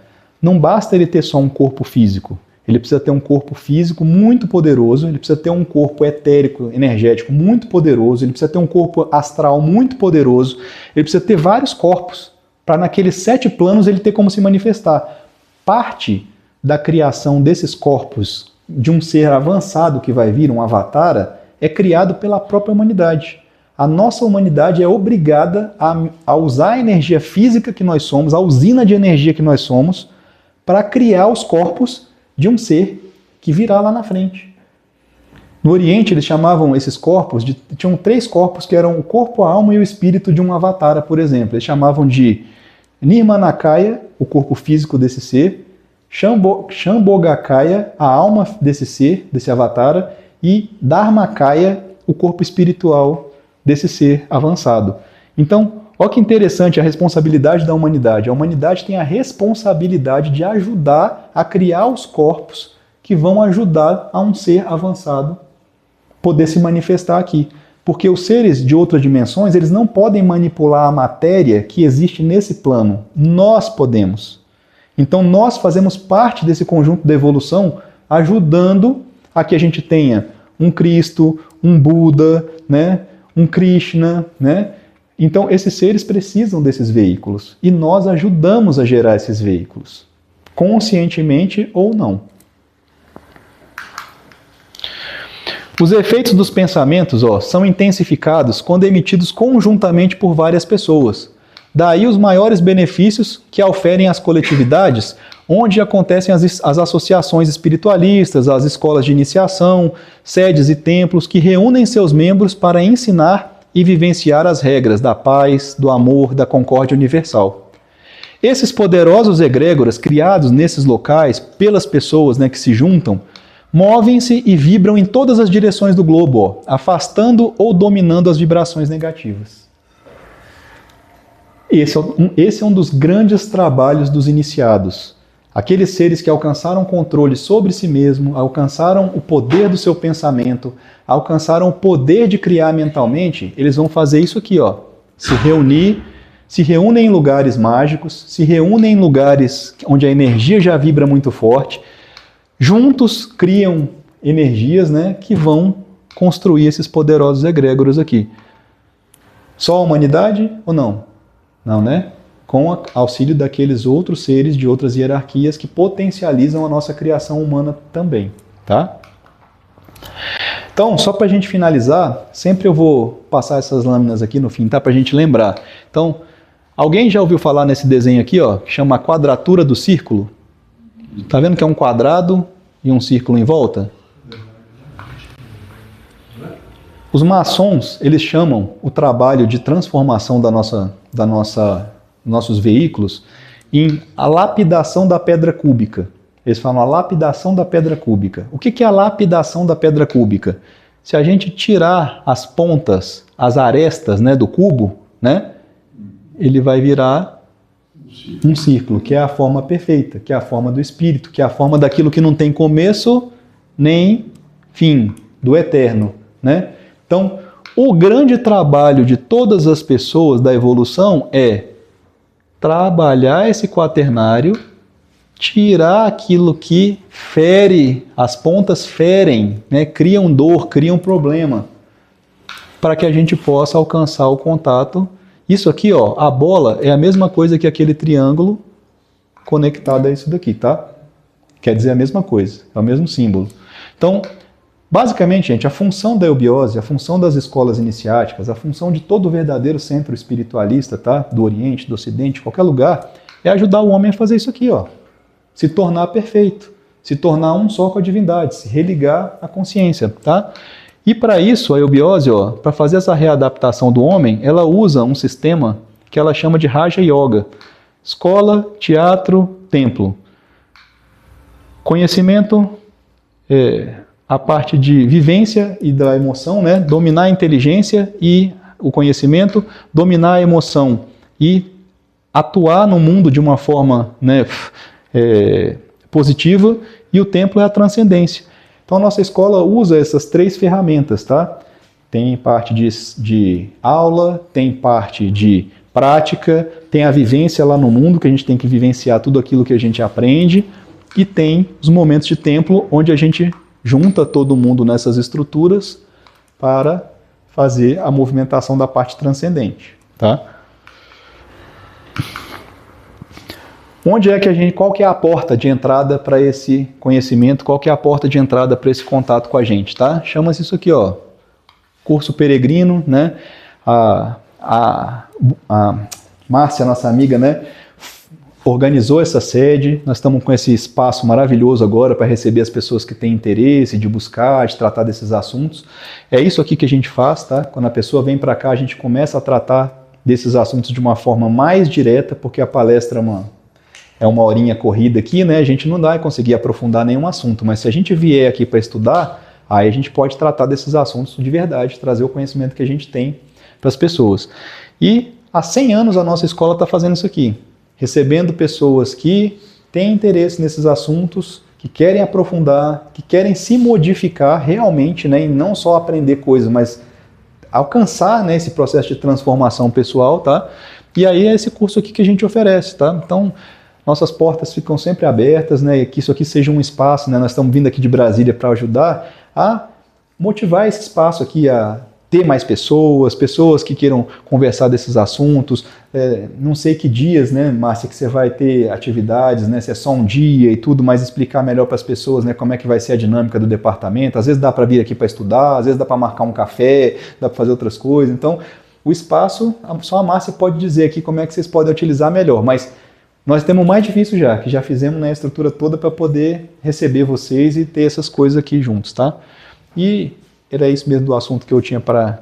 não basta ele ter só um corpo físico. Ele precisa ter um corpo físico muito poderoso, ele precisa ter um corpo etérico, energético muito poderoso, ele precisa ter um corpo astral muito poderoso, ele precisa ter vários corpos, para naqueles 7 planos ele ter como se manifestar. Parte da criação desses corpos de um ser avançado que vai vir, um avatara, é criado pela própria humanidade. A nossa humanidade é obrigada a usar a energia física que nós somos, a usina de energia que nós somos, para criar os corpos de um ser que virá lá na frente. No Oriente, eles chamavam esses corpos, tinham 3 corpos que eram o corpo, a alma e o espírito de um avatara, por exemplo. Eles chamavam de Nirmanakaya, o corpo físico desse ser, Shambhogakaya, a alma desse ser, desse avatara, e Dharmakaya, o corpo espiritual desse ser avançado. Então, olha que interessante a responsabilidade da humanidade. A humanidade tem a responsabilidade de ajudar a criar os corpos que vão ajudar a um ser avançado poder se manifestar aqui. Porque os seres de outras dimensões, eles não podem manipular a matéria que existe nesse plano. Nós podemos. Então nós fazemos parte desse conjunto da evolução, ajudando a que a gente tenha um Cristo, um Buda, né, um Krishna, né? Então, esses seres precisam desses veículos e nós ajudamos a gerar esses veículos, conscientemente ou não. Os efeitos dos pensamentos, são intensificados quando emitidos conjuntamente por várias pessoas. Daí os maiores benefícios que auferem às coletividades, onde acontecem as associações espiritualistas, as escolas de iniciação, sedes e templos que reúnem seus membros para ensinar e vivenciar as regras da paz, do amor, da concórdia universal. Esses poderosos egrégoras criados nesses locais pelas pessoas, que se juntam, movem-se e vibram em todas as direções do globo, afastando ou dominando as vibrações negativas. Esse é um dos grandes trabalhos dos iniciados. Aqueles seres que alcançaram controle sobre si mesmo, alcançaram o poder do seu pensamento, alcançaram o poder de criar mentalmente, eles vão fazer isso aqui, se reúnem em lugares mágicos, se reúnem em lugares onde a energia já vibra muito forte, juntos criam energias, que vão construir esses poderosos egrégoros aqui. Só a humanidade ou não? Não, Com o auxílio daqueles outros seres de outras hierarquias que potencializam a nossa criação humana também, tá? Então, só para a gente finalizar, sempre eu vou passar essas lâminas aqui no fim, tá? Para a gente lembrar. Então, alguém já ouviu falar nesse desenho aqui, que chama a quadratura do círculo? Tá vendo que é um quadrado e um círculo em volta? Os maçons, eles chamam o trabalho de transformação nossos veículos em a lapidação da pedra cúbica. Eles falam a lapidação da pedra cúbica. O que é a lapidação da pedra cúbica? Se a gente tirar as pontas, as arestas, do cubo, ele vai virar um círculo, que é a forma perfeita, que é a forma do espírito, que é a forma daquilo que não tem começo nem fim, do eterno, Então, o grande trabalho de todas as pessoas da evolução é trabalhar esse quaternário, tirar aquilo que fere, as pontas ferem, criam dor, criam problema, para que a gente possa alcançar o contato. Isso aqui, a bola é a mesma coisa que aquele triângulo conectado a isso daqui, tá? Quer dizer a mesma coisa, é o mesmo símbolo. Então, basicamente, gente, a função da eubiose, a função das escolas iniciáticas, a função de todo verdadeiro centro espiritualista, tá? Do Oriente, do Ocidente, qualquer lugar, é ajudar o homem a fazer isso aqui, se tornar perfeito, se tornar um só com a divindade, se religar à consciência, tá? E para isso, a eubiose, para fazer essa readaptação do homem, ela usa um sistema que ela chama de Raja Yoga. Escola, teatro, templo. Conhecimento, a parte de vivência e da emoção, dominar a inteligência e o conhecimento, dominar a emoção e atuar no mundo de uma forma positiva, e o templo é a transcendência. Então a nossa escola usa essas três ferramentas, tá? Tem parte de aula, tem parte de prática, tem a vivência lá no mundo, que a gente tem que vivenciar tudo aquilo que a gente aprende, e tem os momentos de templo, onde a gente junta todo mundo nessas estruturas para fazer a movimentação da parte transcendente, tá? Qual que é a porta de entrada para esse conhecimento? Qual que é a porta de entrada para esse contato com a gente, tá? Chama-se isso aqui, curso peregrino, A Márcia, nossa amiga, organizou essa sede. Nós estamos com esse espaço maravilhoso agora para receber as pessoas que têm interesse de buscar, de tratar desses assuntos. É isso aqui que a gente faz, tá? Quando a pessoa vem para cá, a gente começa a tratar desses assuntos de uma forma mais direta, porque a palestra é uma horinha corrida aqui, A gente não vai conseguir aprofundar nenhum assunto, mas se a gente vier aqui para estudar, aí a gente pode tratar desses assuntos de verdade, trazer o conhecimento que a gente tem para as pessoas. E há 100 anos a nossa escola está fazendo isso aqui, recebendo pessoas que têm interesse nesses assuntos, que querem aprofundar, que querem se modificar realmente, e não só aprender coisas, mas alcançar, esse processo de transformação pessoal, tá? E aí é esse curso aqui que a gente oferece, tá? Então, nossas portas ficam sempre abertas, que isso aqui seja um espaço, nós estamos vindo aqui de Brasília para ajudar a motivar esse espaço aqui a ter mais pessoas que queiram conversar desses assuntos. Não sei que dias, né, Márcia, que você vai ter atividades, né, se é só um dia e tudo, mas explicar melhor para as pessoas, né, como é que vai ser a dinâmica do departamento. Às vezes dá para vir aqui para estudar, às vezes dá para marcar um café, dá para fazer outras coisas. Então, o espaço, só a Márcia pode dizer aqui como é que vocês podem utilizar melhor, mas nós temos o mais difícil já, que já fizemos, né, a estrutura toda para poder receber vocês e ter essas coisas aqui juntos, tá? E era isso mesmo do assunto que eu tinha para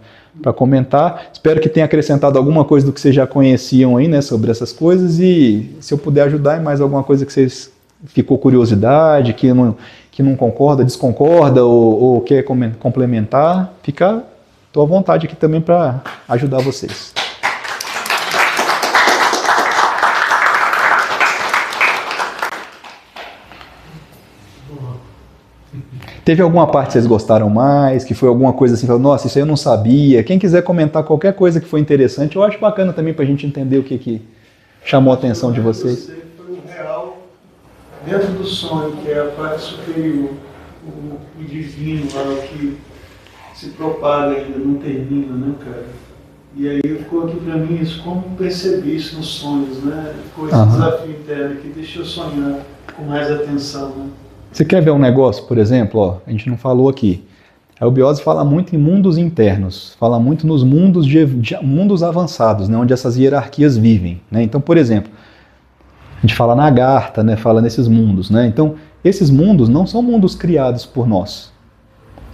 comentar. Espero que tenha acrescentado alguma coisa do que vocês já conheciam aí, né, sobre essas coisas, e se eu puder ajudar em mais alguma coisa que vocês ficou curiosidade, que não concorda, desconcorda ou quer complementar, estou à vontade aqui também para ajudar vocês. Teve alguma parte que vocês gostaram mais, que foi alguma coisa assim, nossa, isso aí eu não sabia. Quem quiser comentar qualquer coisa que foi interessante, eu acho bacana também para a gente entender o que chamou a atenção de vocês. Foi o real dentro do sonho, que é a parte superior, o divino lá, o que se propaga ainda, não termina, né, cara? E aí ficou aqui para mim isso, como perceber isso nos sonhos, né? Ficou esse desafio interno que deixa eu sonhar com mais atenção, né? Você quer ver um negócio, por exemplo, ó, a gente não falou aqui. A eubiose fala muito em mundos internos, fala muito nos mundos mundos avançados, né, onde essas hierarquias vivem. Né? Então, por exemplo, a gente fala na Agartha, né, fala nesses mundos. Né? Então, esses mundos não são mundos criados por nós.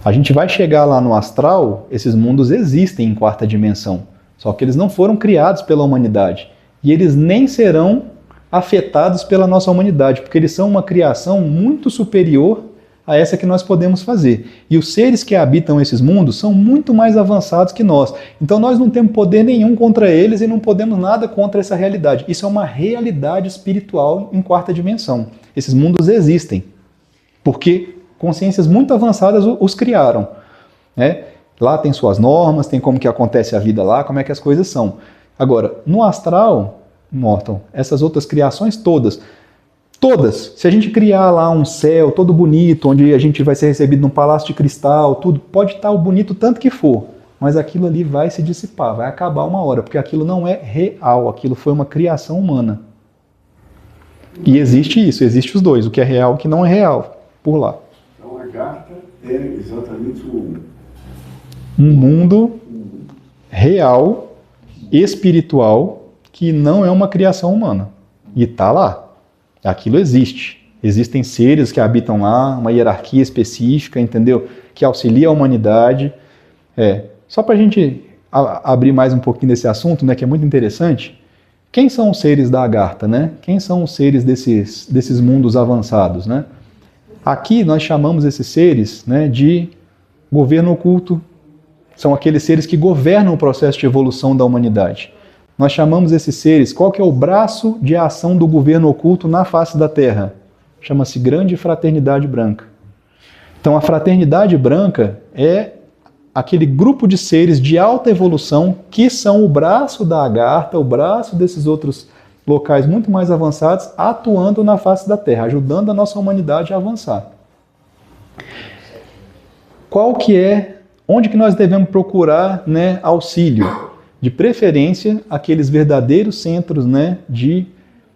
A gente vai chegar lá no astral, esses mundos existem em quarta dimensão, só que eles não foram criados pela humanidade. E eles nem serão afetados pela nossa humanidade, porque eles são uma criação muito superior a essa que nós podemos fazer. E os seres que habitam esses mundos são muito mais avançados que nós. Então nós não temos poder nenhum contra eles e não podemos nada contra essa realidade. Isso é uma realidade espiritual em quarta dimensão. Esses mundos existem, porque consciências muito avançadas os criaram. Né? Lá tem suas normas, tem como que acontece a vida lá, como é que as coisas são. Agora, no astral, Morton, essas outras criações todas, se a gente criar lá um céu todo bonito, onde a gente vai ser recebido num palácio de cristal, tudo, pode estar o bonito tanto que for, mas aquilo ali vai se dissipar, vai acabar uma hora, porque aquilo não é real, aquilo foi uma criação humana. E existe isso, existe os dois, o que é real e o que não é real, por lá. Então a Agartha é exatamente um mundo real, espiritual, que não é uma criação humana. E está lá. Aquilo existe. Existem seres que habitam lá, uma hierarquia específica, entendeu? Que auxilia a humanidade. Só para a gente abrir mais um pouquinho desse assunto, né, que é muito interessante. Quem são os seres da Agartha, né? Quem são os seres desses mundos avançados, né? Aqui nós chamamos esses seres, né, de governo oculto. São aqueles seres que governam o processo de evolução da humanidade. Nós chamamos esses seres, qual que é o braço de ação do governo oculto na face da Terra? Chama-se Grande Fraternidade Branca. Então a Fraternidade Branca é aquele grupo de seres de alta evolução que são o braço da Agartha, o braço desses outros locais muito mais avançados, atuando na face da Terra, ajudando a nossa humanidade a avançar. Onde que nós devemos procurar, né, auxílio? De preferência, aqueles verdadeiros centros, né, de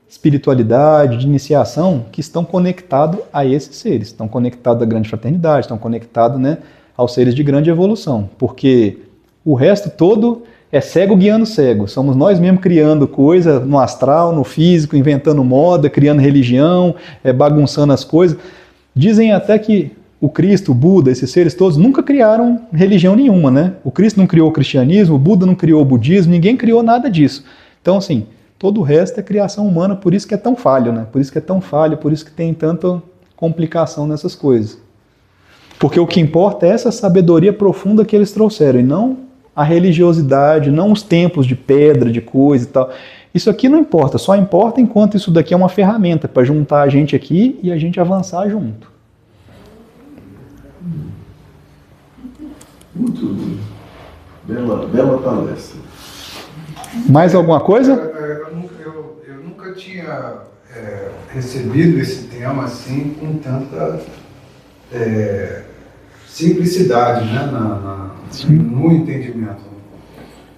espiritualidade, de iniciação, que estão conectados a esses seres, estão conectados à grande fraternidade, estão conectados, né, aos seres de grande evolução, porque o resto todo é cego guiando cego, somos nós mesmos criando coisa no astral, no físico, inventando moda, criando religião, bagunçando as coisas. Dizem até que o Cristo, o Buda, esses seres todos nunca criaram religião nenhuma, né? O Cristo não criou o cristianismo, o Buda não criou o budismo, ninguém criou nada disso. Então, assim, todo o resto é criação humana, por isso que é tão falho, né? Por isso que é tão falho, por isso que tem tanta complicação nessas coisas. Porque o que importa é essa sabedoria profunda que eles trouxeram, e não a religiosidade, não os templos de pedra, de coisa e tal. Isso aqui não importa, só importa enquanto isso daqui é uma ferramenta para juntar a gente aqui e a gente avançar junto. muito bela palestra. Mais alguma coisa? Eu nunca tinha recebido esse tema assim com tanta simplicidade, né, no entendimento.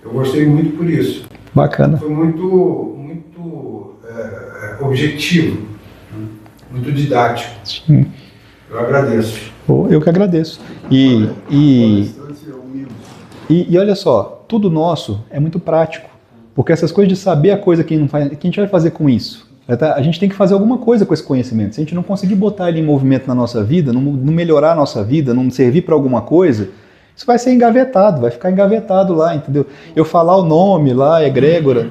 Eu gostei muito por isso. Bacana. Foi muito objetivo, né? Muito didático. Sim. Eu agradeço. Eu que agradeço. E olha só, tudo nosso é muito prático, porque essas coisas de saber a coisa que não faz, que a gente vai fazer com isso? A gente tem que fazer alguma coisa com esse conhecimento. Se a gente não conseguir botar ele em movimento na nossa vida, não melhorar a nossa vida, não servir para alguma coisa, isso vai ser engavetado, vai ficar engavetado lá, entendeu? Eu falar o nome lá, egrégora,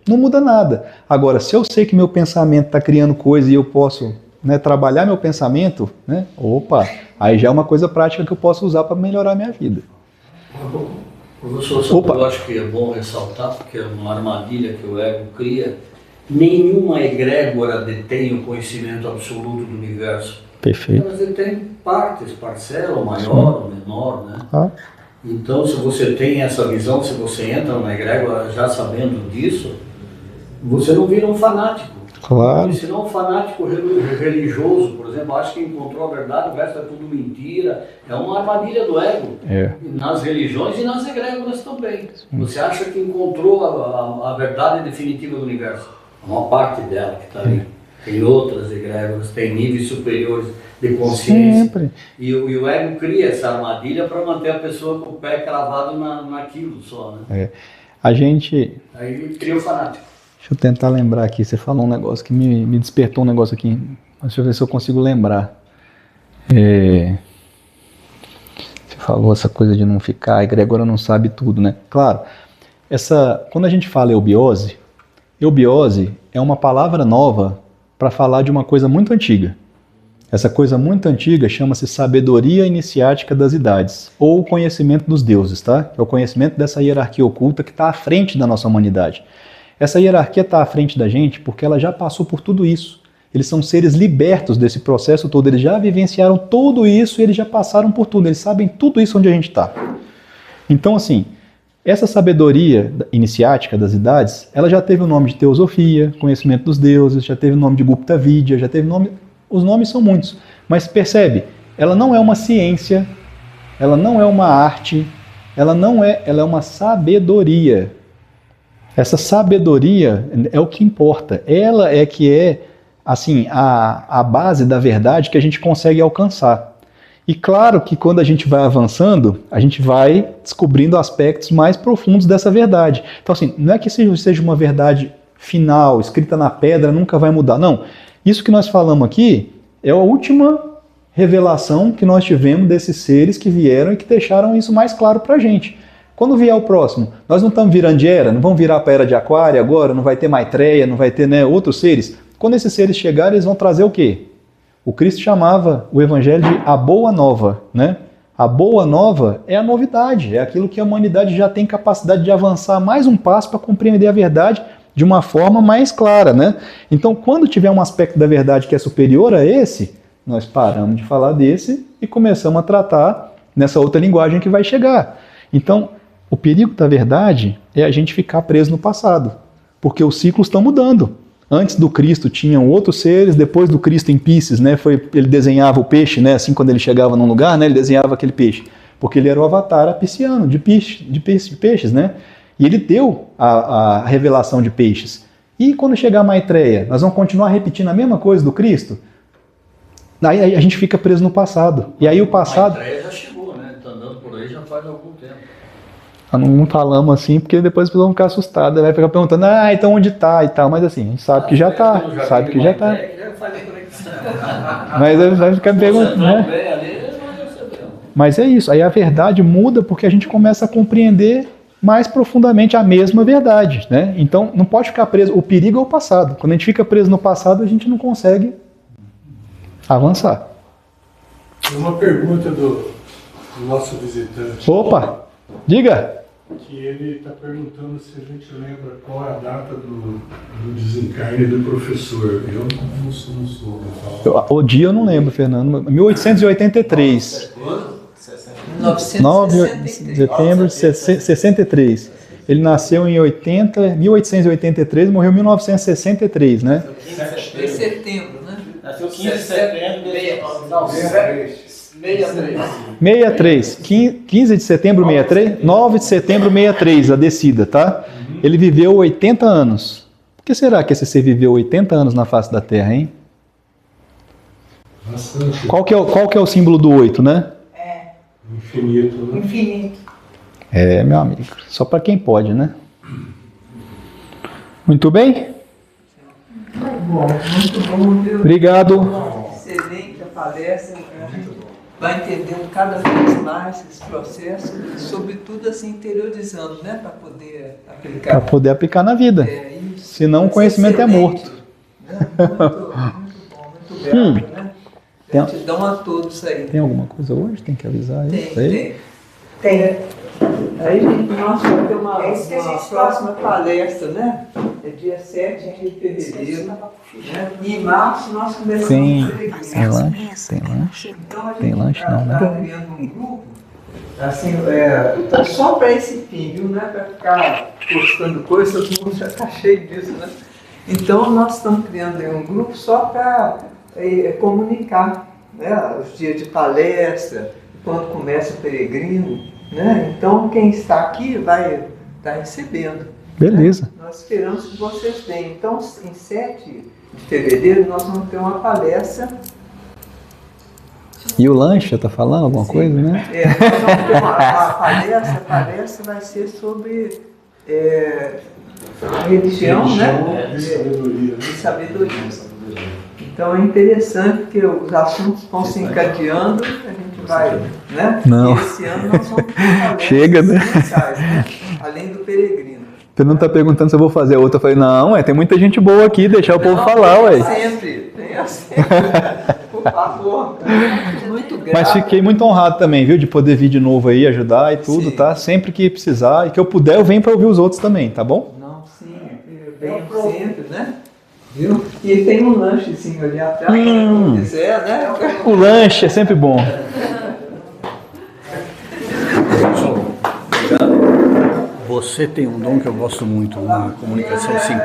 não muda nada. Agora, se eu sei que meu pensamento está criando coisa e eu posso, né, trabalhar meu pensamento, né, opa, aí já é uma coisa prática que eu posso usar para melhorar a minha vida. Professor, eu acho que é bom ressaltar, porque é uma armadilha que o ego cria. Nenhuma egrégora detém o conhecimento absoluto do universo. Perfeito. Mas ele tem partes, parcela, maior ou menor, né? Ah. Então, se você tem essa visão, se você entra numa egrégora já sabendo disso, você não vira um fanático. Claro. Se não um fanático religioso, por exemplo, acha que encontrou a verdade, o resto é tudo mentira. É uma armadilha do ego. Nas religiões e nas egrégoras também. Você acha que encontrou a verdade definitiva do universo. Uma parte dela que está ali. Tem outras egrégoras, tem níveis superiores de consciência. Sempre. E o ego cria essa armadilha para manter a pessoa com o pé cravado naquilo só, né? A gente... Aí cria o fanático. Deixa eu tentar lembrar aqui, você falou um negócio que me despertou um negócio aqui. Deixa eu ver se eu consigo lembrar. Você falou essa coisa de não ficar, a egrégora não sabe tudo, né? Claro, quando a gente fala eubiose é uma palavra nova para falar de uma coisa muito antiga. Essa coisa muito antiga chama-se sabedoria iniciática das idades, ou conhecimento dos deuses, tá? É o conhecimento dessa hierarquia oculta que está à frente da nossa humanidade. Essa hierarquia está à frente da gente porque ela já passou por tudo isso. Eles são seres libertos desse processo todo, eles já vivenciaram tudo isso, eles já passaram por tudo, eles sabem tudo isso onde a gente está. Então, assim, essa sabedoria iniciática das idades, ela já teve o nome de teosofia, conhecimento dos deuses, já teve o nome de Gupta Vidya, já teve nome... Os nomes são muitos, mas percebe, ela não é uma ciência, ela não é uma arte, ela é uma sabedoria. Essa sabedoria é o que importa. Ela é que é, assim, a base da verdade que a gente consegue alcançar. E claro que quando a gente vai avançando, a gente vai descobrindo aspectos mais profundos dessa verdade. Então, assim, não é que seja uma verdade final, escrita na pedra, nunca vai mudar. Não. Isso que nós falamos aqui é a última revelação que nós tivemos desses seres que vieram e que deixaram isso mais claro pra gente. Quando vier o próximo, nós não estamos virando de era, não vamos virar para a era de Aquário agora, não vai ter Maitreya, não vai ter, né, outros seres. Quando esses seres chegarem, eles vão trazer o quê? O Cristo chamava o Evangelho de a Boa Nova, né? A Boa Nova é a novidade, é aquilo que a humanidade já tem capacidade de avançar mais um passo para compreender a verdade de uma forma mais clara, né? Então, quando tiver um aspecto da verdade que é superior a esse, nós paramos de falar desse e começamos a tratar nessa outra linguagem que vai chegar. Então, o perigo da verdade é a gente ficar preso no passado, porque os ciclos estão mudando. Antes do Cristo tinham outros seres, depois do Cristo em Pisces, né, ele desenhava o peixe, né, assim quando ele chegava num lugar, né, ele desenhava aquele peixe, porque ele era o avatar pisciano, de peixes, né, e ele deu a revelação de peixes. E quando chegar Maitreya, nós vamos continuar repetindo a mesma coisa do Cristo? Aí a gente fica preso no passado. E aí o passado... Maitreya já chegou, né, está andando por aí já faz algum tempo. Não falamos assim, porque depois as pessoas vão ficar assustadas, vai ficar perguntando, então onde está e tal, mas assim, a gente sabe que já está, sabe que já está. Mas vai ficar perguntando, né? Mas é isso, aí a verdade muda porque a gente começa a compreender mais profundamente a mesma verdade, né? Então não pode ficar preso, o perigo é o passado, quando a gente fica preso no passado a gente não consegue avançar. Uma pergunta do nosso visitante. Opa, diga! Que ele está perguntando se a gente lembra qual é a data do desencarne do professor. Eu não sou. O dia eu não lembro, Fernando. 1883. 9 de setembro de 63. Ele nasceu em 1883 e morreu em 1963, né? 15 de setembro, né? Nasceu 15 de setembro de 1963. 63. 15 de setembro 63? 9 de setembro 63, a descida, tá? Ele viveu 80 anos. Por que será que esse ser viveu 80 anos na face da Terra, hein? Bastante. Qual que é o símbolo do 8, né? Infinito, né? Infinito. É, meu amigo. Só para quem pode, né? Muito bem? Muito bom, viu? Obrigado. Excelente a palestra. A gente vai entendendo cada vez mais esse processo e, sobretudo, assim, interiorizando, né? Para poder aplicar. Para poder aplicar na vida. Isso. Senão o conhecimento é morto. Né? Muito bom, muito grato, né? Gratidão a todos aí. Tem alguma coisa hoje? Tem que avisar isso aí? Tem. Aí, gente, nós vamos ter uma próxima palestra, né? É dia 7 de fevereiro. Né? E em março nós começamos Sim. a peregrinar. Tem lanche? Tem lanche? Então, a gente Tem lanche não, né? está criando um grupo, assim, só para esse fim, viu? Não é para ficar postando coisas, todo mundo já está cheio disso, né? Então, nós estamos criando aí um grupo só para comunicar, né? Os dias de palestra, quando começa o peregrino, né? Então, quem está aqui vai estar recebendo. Beleza. Né? Nós esperamos que vocês venham. Então, em 7 de fevereiro, nós vamos ter uma palestra. E o lanche, tá falando alguma coisa, né? Nós vamos ter uma palestra. A palestra vai ser sobre religião, né? E sabedoria. E sabedoria. Então é interessante porque os assuntos vão se encadeando, a gente vai, né? Não. E esse ano nós vamos ter palestras Chega, né? mensais, né? Além do peregrino. Você não tá perguntando se eu vou fazer a outra. Eu falei, não, tem muita gente boa aqui, deixar o povo falar, ué. Tenha sempre. Por favor. Muito grato. Mas fiquei muito honrado também, viu, de poder vir de novo aí, ajudar e tudo, Sim. tá? Sempre que precisar e que eu puder, eu venho para ouvir os outros também, tá bom? Não, sim, venho sempre, né? Viu? E tem um lanchezinho ali atrás, se quiser, né? O lanche é sempre bom. Você tem um dom que eu gosto muito na comunicação simples.